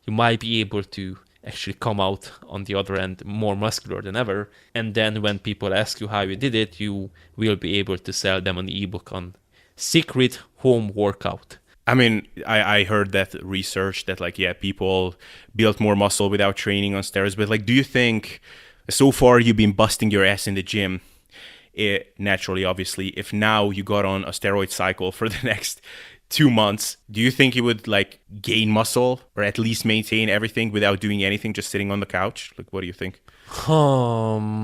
you might be able to actually come out on the other end more muscular than ever. And then when people ask you how you did it, you will be able to sell them an ebook on secret home workout. I mean, I heard that research that, like, people built more muscle without training on steroids. But, like, do you think so far you've been busting your ass in the gym? Naturally, obviously, if now you got on a steroid cycle for the next 2 months, do you think you would like gain muscle or at least maintain everything without doing anything, just sitting on the couch? Like, what do you think?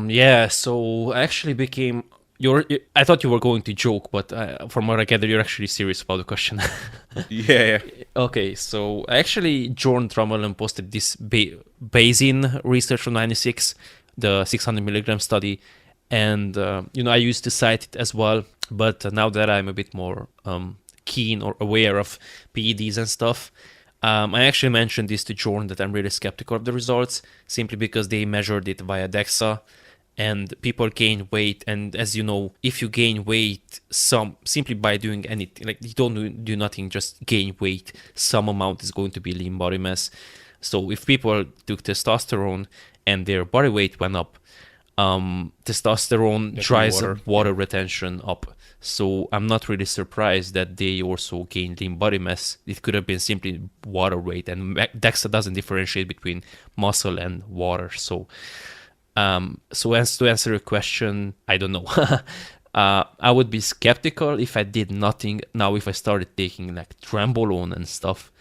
Yeah, so I actually became I thought you were going to joke, but from what I gather, you're actually serious about the question. Yeah. Okay, so I actually Jordan Drummond posted this Bayesian research from 96, the 600 milligram study, and I used to cite it as well, but now that I'm a bit more keen or aware of PEDs and stuff, I actually mentioned this to Jordan that I'm really skeptical of the results, simply because they measured it via DEXA, and people gain weight. And as you know, if you gain weight simply by doing anything, like you don't do nothing, just gain weight, some amount is going to be lean body mass. So if people took testosterone and their body weight went up, testosterone drives water retention up. So I'm not really surprised that they also gain lean body mass. It could have been simply water weight, and DEXA doesn't differentiate between muscle and water. So, to answer your question, I don't know. I would be skeptical if I did nothing. Now, if I started taking like Trembolone and stuff,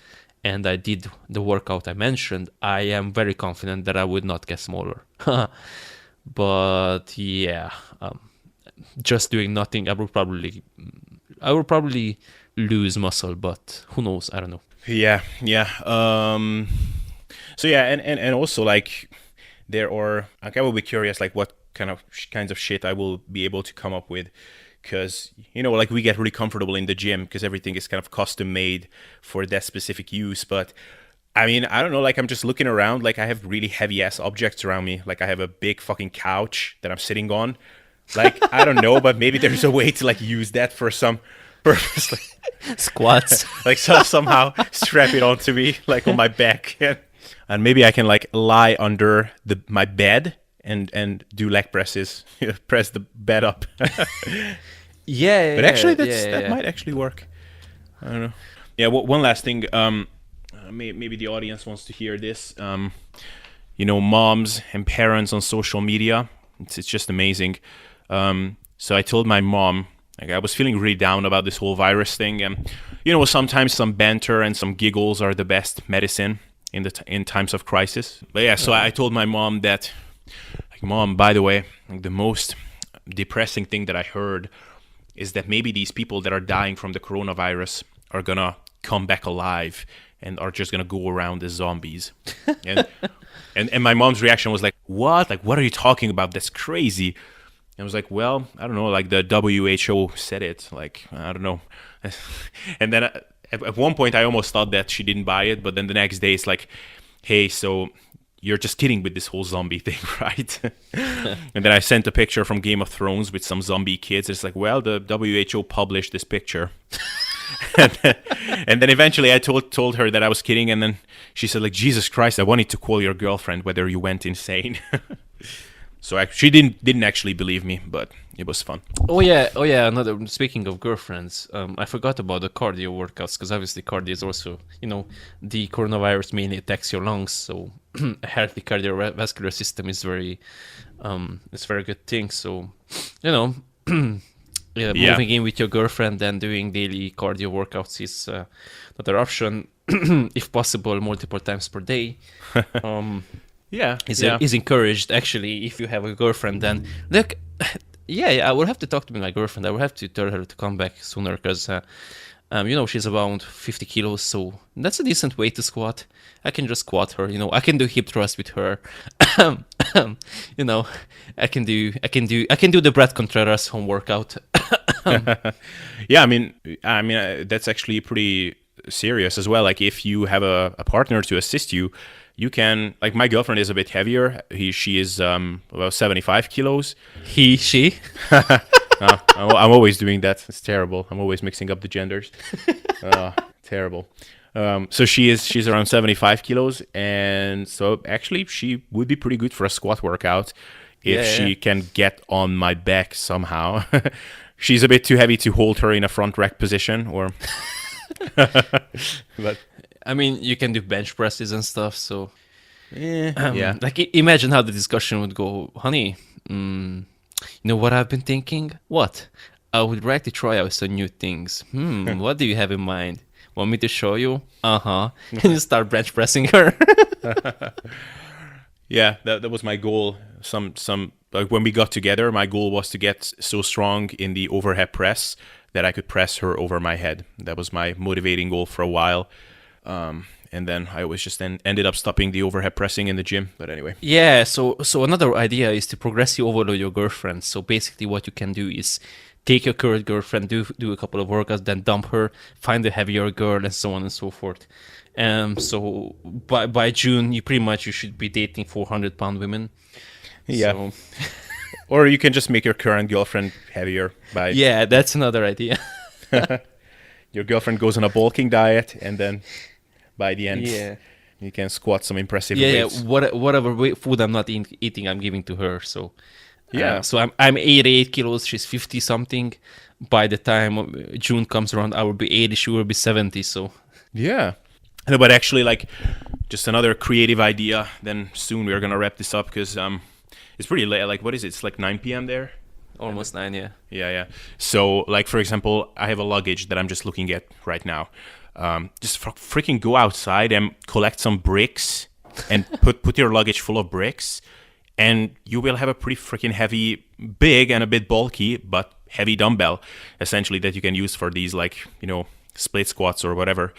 and I did the workout I mentioned, I am very confident that I would not get smaller. But yeah, just doing nothing, I will probably lose muscle, but who knows? I don't know. Yeah. So yeah, and also, like, there are, like, I will be curious, like, what kinds of shit I will be able to come up with, because like, we get really comfortable in the gym because everything is kind of custom made for that specific use. But I mean, I don't know, like, I'm just looking around, like, I have really heavy ass objects around me. Like, I have a big fucking couch that I'm sitting on. Like, I don't know, but maybe there's a way to, like, use that for some purpose. Like, squats. Like, somehow strap it onto me, like, on my back. And maybe I can, like, lie under my bed and do leg presses, press the bed up. Yeah. But actually, that might actually work. I don't know. Yeah, one last thing. Maybe the audience wants to hear this. moms and parents on social media. It's just amazing. So I told my mom, like, I was feeling really down about this whole virus thing, and sometimes some banter and some giggles are the best medicine in times of crisis. But yeah, so I told my mom that, like, Mom, by the way, like, the most depressing thing that I heard is that maybe these people that are dying from the coronavirus are gonna come back alive and are just gonna go around as zombies. And my mom's reaction was like, what? Like, what are you talking about? That's crazy. And I was like, well, I don't know, like the WHO said it. Like, I don't know. And then at one point I almost thought that she didn't buy it, but then the next day it's like, hey, so you're just kidding with this whole zombie thing, right? And then I sent a picture from Game of Thrones with some zombie kids. It's like, well, the WHO published this picture. And then eventually I told her that I was kidding, and then she said, like, Jesus Christ, I wanted to call your girlfriend whether you went insane. So she didn't actually believe me, but it was fun. Oh yeah. Speaking of girlfriends, I forgot about the cardio workouts, because obviously cardio is also, the coronavirus mainly attacks your lungs, so a healthy cardiovascular system is it's a very good thing. So, moving in with your girlfriend and doing daily cardio workouts is another option, if possible, multiple times per day. Is encouraged, actually, if you have a girlfriend. Then look, I will have to talk to my girlfriend. I will have to tell her to come back sooner, because she's around 50 kilos, so that's a decent way to squat. I can just squat her, I can do hip thrust with her. I can do the Brett Contreras home workout. Yeah, I mean that's actually pretty serious as well. Like, if you have a partner to assist you, you can, like, my girlfriend is a bit heavier. She is about 75 kilos. She? I'm always doing that. It's terrible. I'm always mixing up the genders. Terrible. So she's around 75 kilos, and so actually she would be pretty good for a squat workout if she can get on my back somehow. She's a bit too heavy to hold her in a front rack position, or but I mean, you can do bench presses and stuff, so yeah. Like, imagine how the discussion would go, honey. You know what I've been thinking? What? I would like to try out some new things. What do you have in mind? Want me to show you? And you start bench pressing her. Yeah, that was my goal. Like, when we got together, my goal was to get so strong in the overhead press that I could press her over my head. That was my motivating goal for a while. And then I always just ended up stopping the overhead pressing in the gym. But anyway. Yeah, so another idea is to progressively overload your girlfriend. So basically what you can do is take your current girlfriend, do a couple of workouts, then dump her, find a heavier girl, and so on and so forth. So by June, you should be dating 400-pound women. Yeah. So. Or you can just make your current girlfriend heavier by... Yeah, that's another idea. Your girlfriend goes on a bulking diet, and then by the end, you can squat some impressive weights. Whatever food I'm not eating, I'm giving to her. So so I'm 88 kilos. She's 50 something. By the time June comes around, I will be 80. She will be 70. So yeah. No, but actually, like, just another creative idea. Then soon we're gonna wrap this up, because it's pretty late. Like, what is it? It's like 9 p.m. there. Almost 9, yeah. Yeah. So, like, for example, I have a luggage that I'm just looking at right now. Just freaking go outside and collect some bricks and put your luggage full of bricks, and you will have a pretty freaking heavy, big and a bit bulky, but heavy dumbbell, essentially, that you can use for these, like, split squats or whatever.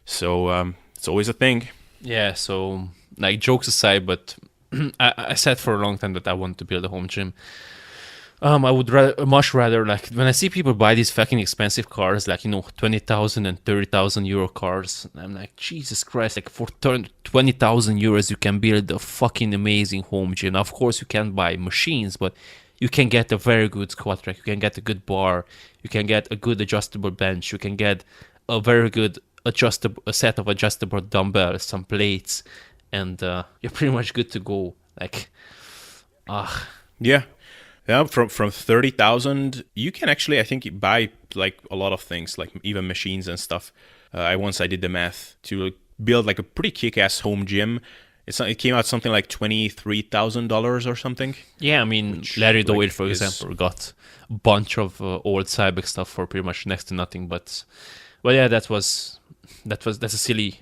So it's always a thing. Yeah, so, like, jokes aside, but I said for a long time that I want to build a home gym. I would much rather, like, when I see people buy these fucking expensive cars, like, 20,000 and 30,000 euro cars, I'm like, Jesus Christ, like, for 20,000 euros, you can build a fucking amazing home gym. Now, of course, you can buy machines, but you can get a very good squat rack, you can get a good bar, you can get a good adjustable bench, you can get a very good a set of adjustable dumbbells, some plates, and you're pretty much good to go. Like, Yeah, from 30,000, you can actually, I think, buy, like, a lot of things, like even machines and stuff. I did the math to build, like, a pretty kick-ass home gym. It came out something like $23,000 or something. Yeah, I mean, Which, Larry like, Doyle, for is- example, got a bunch of old Cybex stuff for pretty much next to nothing. But yeah, that's a silly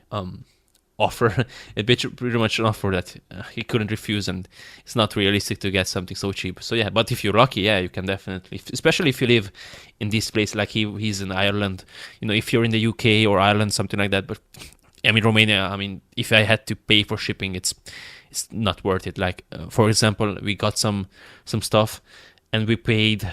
offer. A bit pretty much an offer that he couldn't refuse, and it's not realistic to get something so cheap. So yeah, but if you're lucky, yeah, you can definitely, especially if you live in this place like he's in Ireland. You know, if you're in the UK or Ireland, something like that. But I mean, Romania. I mean, if I had to pay for shipping, it's not worth it. Like for example, we got some stuff, and we paid.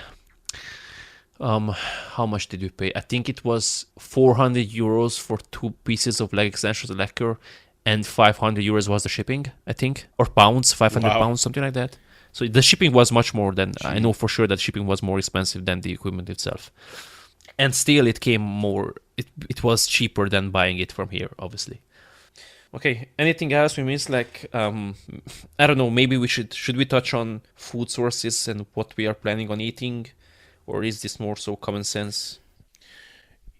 How much did we pay? I think it was 400 euros for 2 pieces of leg extensions lacquer, and 500 euros was the shipping, I think, or pounds, 500 Wow. pounds, something like that. So the shipping was much more than, I know for sure that shipping was more expensive than the equipment itself. And still it came more, it was cheaper than buying it from here, obviously. Okay, anything else we missed? Like, I don't know, maybe should we touch on food sources and what we are planning on eating? Or is this more so common sense?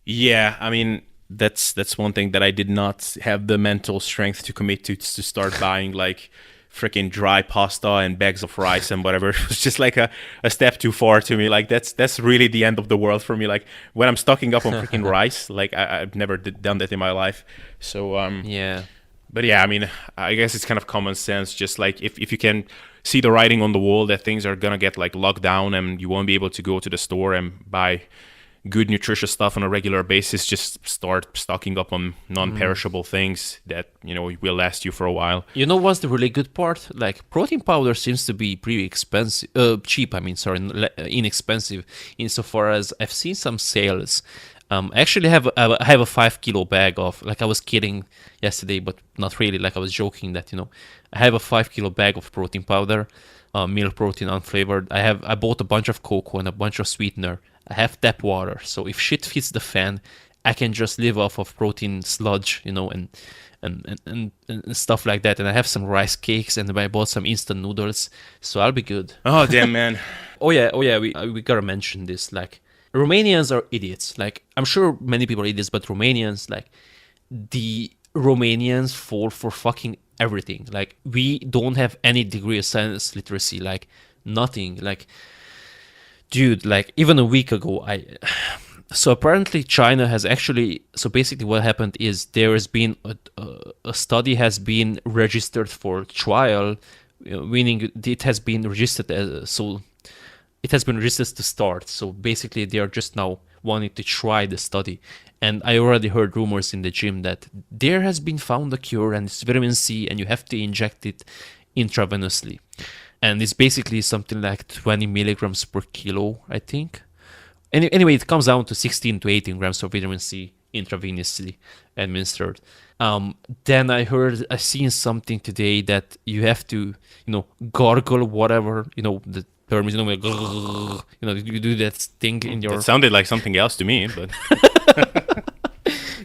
Yeah, I mean, that's one thing that I did not have the mental strength to commit to start buying like freaking dry pasta and bags of rice and whatever. It was just like a step too far to me. Like that's really the end of the world for me. Like when I'm stocking up on freaking rice, like I've never done that in my life. So Yeah. but yeah, I mean, I guess it's kind of common sense. Just like if you can see the writing on the wall that things are gonna get like locked down and you won't be able to go to the store and buy good nutritious stuff on a regular basis, just start stocking up on non-perishable things that will last you for a while. You know what's the really good part? Like protein powder seems to be pretty expensive, cheap. I mean, sorry, inexpensive. Insofar as I've seen some sales. Actually, I have a 5 kilo bag of, like I was kidding yesterday, but not really. Like I was joking that I have a 5 kilo bag of protein powder, milk protein unflavored. I bought a bunch of cocoa and a bunch of sweetener. I have tap water, so if shit hits the fan, I can just live off of protein sludge, and stuff like that. And I have some rice cakes, and I bought some instant noodles, so I'll be good. Oh damn, man. Oh yeah, we gotta mention this. Like Romanians are idiots. Like I'm sure many people are idiots, but Romanians, like the Romanians fall for fucking everything. Like we don't have any degree of science literacy. Like nothing. Like dude, like even a week ago, so apparently China has actually, so basically what happened is there has been a study has been registered for trial, meaning it has been registered it has been registered to start. So basically they are just now wanting to try the study. And I already heard rumors in the gym that there has been found a cure and it's vitamin C and you have to inject it intravenously. And it's basically something like 20 milligrams per kilo, I think. Anyway, it comes down to 16 to 18 grams of vitamin C intravenously administered. Then I seen something today that you have to, gargle whatever, the term is, like, you do that thing in your... It sounded like something else to me, but...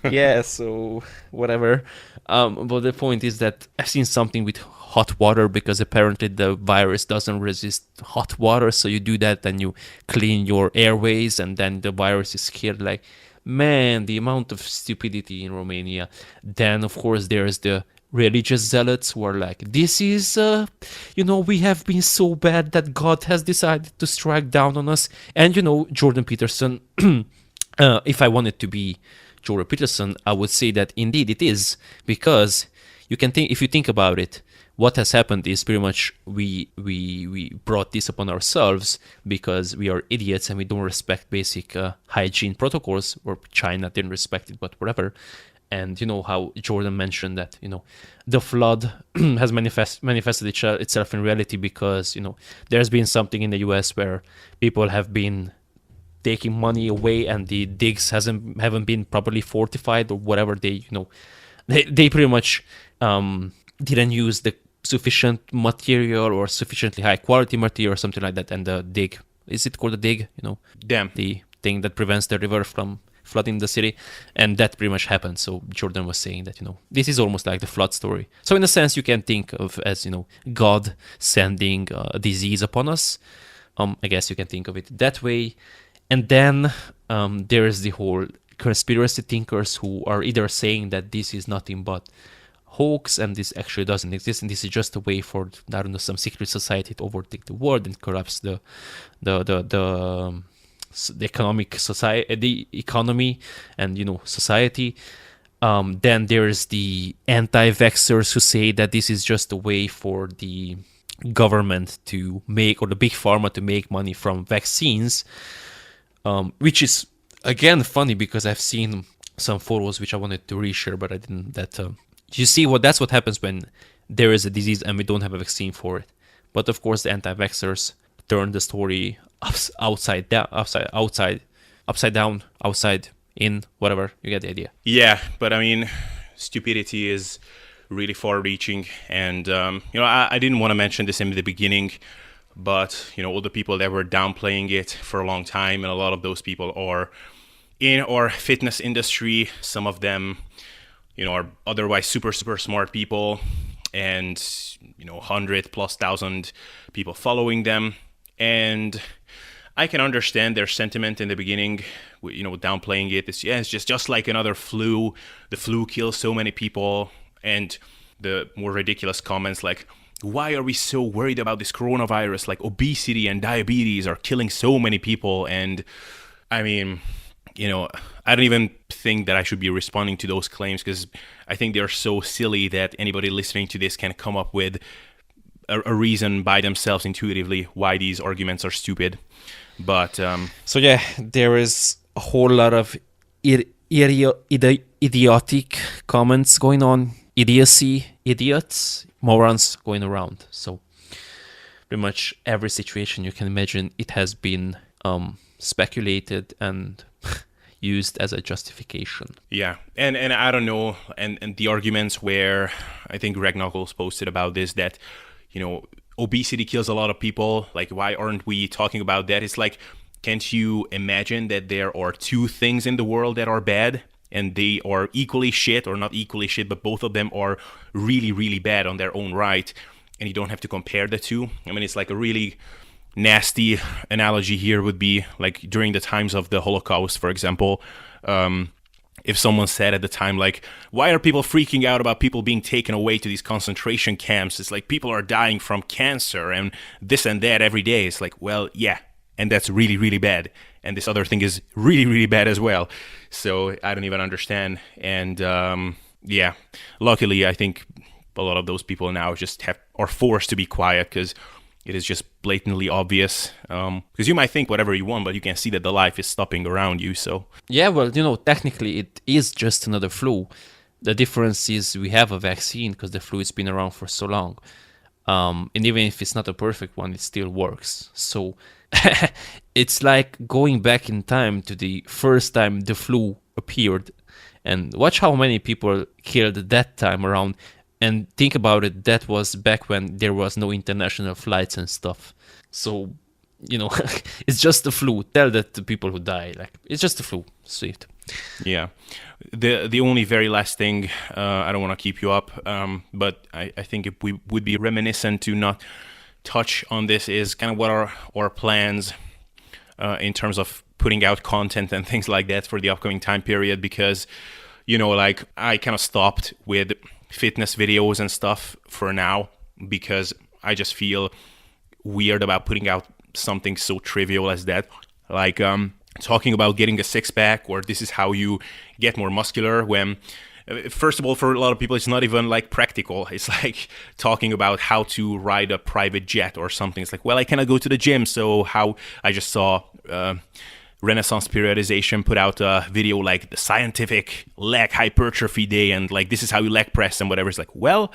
Yeah, so whatever. But the point is that I've seen something with hot water because apparently the virus doesn't resist hot water. So you do that and you clean your airways and then the virus is killed. Like, man, the amount of stupidity in Romania. Then, of course, there's the religious zealots who are like, this is, we have been so bad that God has decided to strike down on us. And, Jordan Peterson, if I wanted to be Jordan Peterson, I would say that indeed it is, because if you think about it, what has happened is pretty much we brought this upon ourselves because we are idiots and we don't respect basic hygiene protocols, or China didn't respect it, but whatever. And how Jordan mentioned that the flood has manifested itself in reality because there's been something in the US where people have been taking money away and the digs haven't been properly fortified or whatever. They pretty much didn't use the sufficient material or sufficiently high quality material or something like that, and the dig, is it called a dig, Damn. the thing that prevents the river from flooding the city, and that pretty much happened. So Jordan was saying that this is almost like the flood story. So in a sense you can think of as God sending a disease upon us. I guess you can think of it that way. And then there is the whole conspiracy thinkers who are either saying that this is nothing but hoax and this actually doesn't exist, and this is just a way for, I don't know, some secret society to overtake the world and collapse the economic society, the economy, and society. Then there's the anti-vaxxers who say that this is just a way for the government to make, or the big pharma to make money from vaccines, which is again funny because I've seen some photos which I wanted to reshare, but I didn't. You see that's what happens when there is a disease and we don't have a vaccine for it. But of course, the anti-vaxxers turn the story upside down, outside in, whatever. You get the idea. Yeah, but I mean, stupidity is really far-reaching, and I didn't want to mention this in the beginning, but all the people that were downplaying it for a long time, and a lot of those people are in our fitness industry. Some of them, are otherwise super smart people, and 100,000+ people following them, and I can understand their sentiment in the beginning, downplaying it. It's just like another flu. The flu kills so many people. And the more ridiculous comments like, why are we so worried about this coronavirus? Like, obesity and diabetes are killing so many people. And I mean, I don't even think that I should be responding to those claims, because I think they're so silly that anybody listening to this can come up with a reason by themselves intuitively why these arguments are stupid. But so yeah, there is a whole lot of idiotic comments going on, idiocy, idiots, morons going around. So pretty much every situation you can imagine, it has been speculated and used as a justification. Yeah, and I don't know, and the arguments where I think Greg Knuckles posted about this, that obesity kills a lot of people. Like, why aren't we talking about that? It's like, can't you imagine that there are two things in the world that are bad, and they are equally shit, or not equally shit, but both of them are really, really bad on their own right, and you don't have to compare the two? I mean, it's like a really nasty analogy here would be like during the times of the Holocaust, for example. If someone said at the time, like, why are people freaking out about people being taken away to these concentration camps? It's like, people are dying from cancer and this and that every day. It's like, well, yeah, and that's really, really bad. And this other thing is really, really bad as well. So I don't even understand. And yeah, luckily, I think a lot of those people now just are forced to be quiet, because it is just blatantly obvious. Because you might think whatever you want, but you can see that the life is stopping around you. So yeah, well, technically it is just another flu. The difference is we have a vaccine because the flu has been around for so long. And even if it's not a perfect one, it still works. So it's like going back in time to the first time the flu appeared, and watch how many people killed that time around. And think about it, that was back when there was no international flights and stuff. So, it's just the flu. Tell that to people who die. Like, it's just the flu. Sweet. Yeah. The only very last thing, I don't want to keep you up, but I think if we would be reminiscent to not touch on this, is kind of what are our plans in terms of putting out content and things like that for the upcoming time period. Because, like, I kind of stopped with fitness videos and stuff for now, because I just feel weird about putting out something so trivial as that, like talking about getting a six-pack, or this is how you get more muscular, when first of all, for a lot of people, it's not even like practical. It's like talking about how to ride a private jet or something. It's like, well, I cannot go to the gym, so how? I just saw Renaissance Periodization put out a video like the scientific leg hypertrophy day, and like, this is how you leg press and whatever. It's like, well,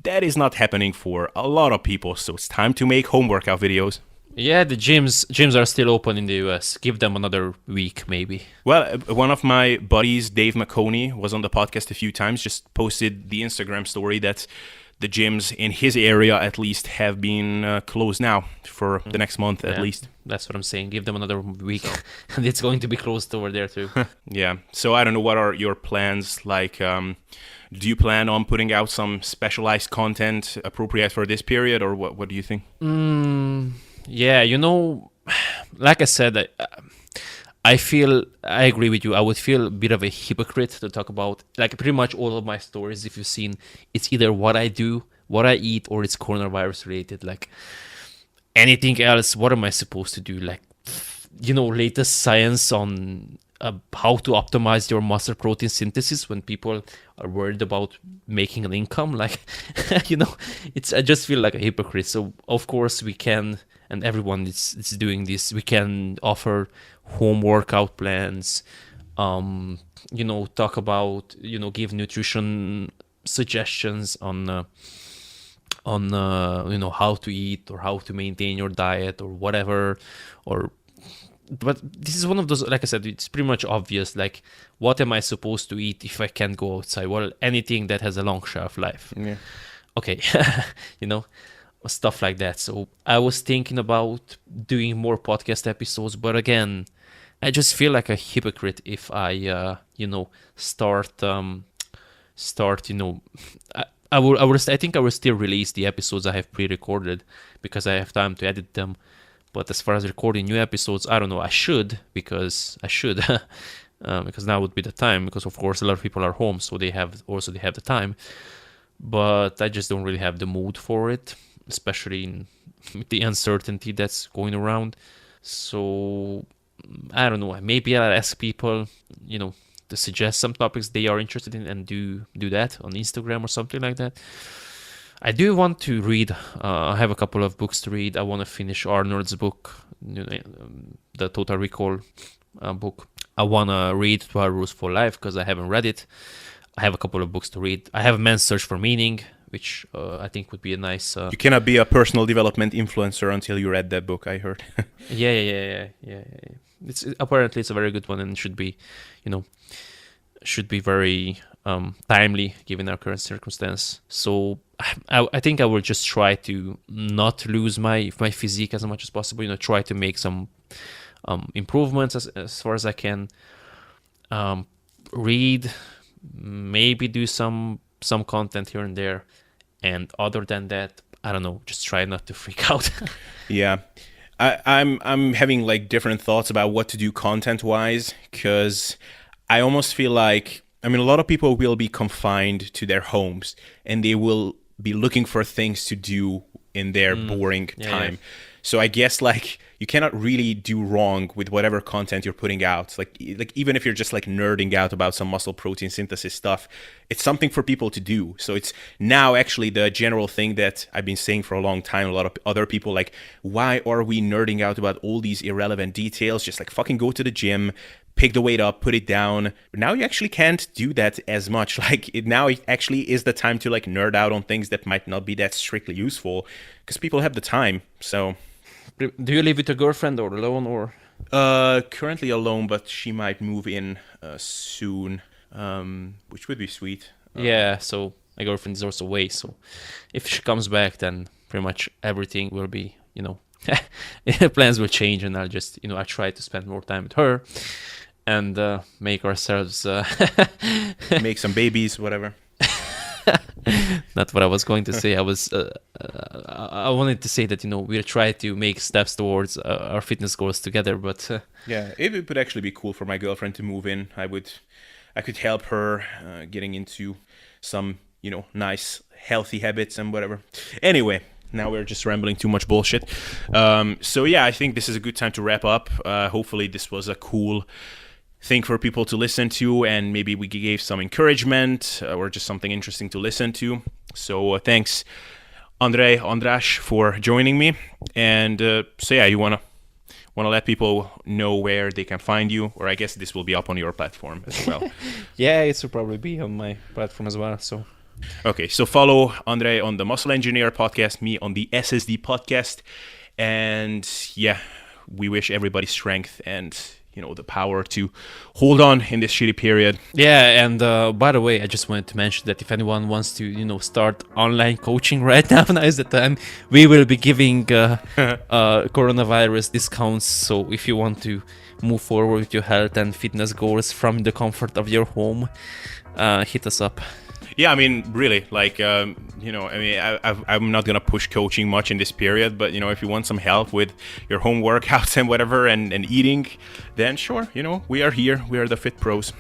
that is not happening for a lot of people, so it's time to make home workout videos. Yeah, the gyms are still open in the US. Give them another week, maybe. Well, one of my buddies, Dave McConey, was on the podcast a few times, just posted the Instagram story that the gyms in his area at least have been closed now for the next month at least. That's what I'm saying. Give them another week, and it's going to be closed over there too. Yeah. So I don't know, what are your plans? Like, do you plan on putting out some specialized content appropriate for this period, or what do you think? Yeah, like I said, I agree with you. I would feel a bit of a hypocrite to talk about, like, pretty much all of my stories, if you've seen, it's either what I do, what I eat, or it's coronavirus related. Like, anything else, what am I supposed to do? Like, latest science on how to optimize your muscle protein synthesis when people are worried about making an income. Like, I just feel like a hypocrite. So of course we can, and everyone is doing this, we can offer home workout plans, talk about, give nutrition suggestions on how to eat or how to maintain your diet or whatever. But this is one of those, like I said, it's pretty much obvious. Like, what am I supposed to eat if I can't go outside? Well, anything that has a long shelf life. Yeah. Okay, stuff like that. So I was thinking about doing more podcast episodes, but again, I just feel like a hypocrite if I, start. I think I will still release the episodes I have pre-recorded because I have time to edit them. But as far as recording new episodes, I don't know. I should because now would be the time, because of course a lot of people are home, so they have the time. But I just don't really have the mood for it, especially with the uncertainty that's going around. So I don't know. Maybe I'll ask people, to suggest some topics they are interested in and do that on Instagram or something like that. I do want to read. I have a couple of books to read. I want to finish Arnold's book, the Total Recall book. I want to read 12 Rules for Life because I haven't read it. I have a couple of books to read. I have Man's Search for Meaning, which I think would be a nice... You cannot be a personal development influencer until you read that book, I heard. Yeah. Apparently it's a very good one and should be very timely given our current circumstance. So I think I will just try to not lose my physique as much as possible. Try to make some improvements as far as I can. Read, maybe do some content here and there, and other than that, I don't know. Just try not to freak out. Yeah. I'm having like different thoughts about what to do content-wise, because I almost feel like, a lot of people will be confined to their homes and they will be looking for things to do in their boring time. Yeah. So I guess like you cannot really do wrong with whatever content you're putting out. Like even if you're just like nerding out about some muscle protein synthesis stuff, it's something for people to do. So it's now actually the general thing that I've been saying for a long time. A lot of other people like, why are we nerding out about all these irrelevant details? Just like fucking go to the gym, pick the weight up, put it down. But now you actually can't do that as much. Like now it actually is the time to like nerd out on things that might not be that strictly useful because people have the time. So do you live with a girlfriend or alone or? Currently alone, but she might move in soon, which would be sweet. Yeah, so my girlfriend is also away. So if she comes back, then pretty much everything will be, plans will change, and I'll just, I try to spend more time with her and make ourselves make some babies, whatever. Not what I was going to say. I wanted to say that we'll try to make steps towards our fitness goals together. But yeah, it would actually be cool for my girlfriend to move in. I could help her getting into some nice healthy habits and whatever. Anyway, now we're just rambling too much bullshit. So yeah, I think this is a good time to wrap up. Hopefully this was a cool thing for people to listen to, and maybe we gave some encouragement or just something interesting to listen to. So thanks, András, for joining me. And so yeah, you wanna let people know where they can find you, or I guess this will be up on your platform as well. Yeah, it will probably be on my platform as well. So okay, so follow Andrei on the Muscle Engineer podcast, me on the SSD podcast, and yeah, we wish everybody strength and the power to hold on in this shitty period. Yeah, and by the way, I just wanted to mention that if anyone wants to, start online coaching right now is the time. We will be giving coronavirus discounts. So if you want to move forward with your health and fitness goals from the comfort of your home, hit us up. Yeah, I mean, really, like, I'm not gonna push coaching much in this period, but if you want some help with your home workouts and whatever, and eating, then sure, we are here. We are the Fit Pros.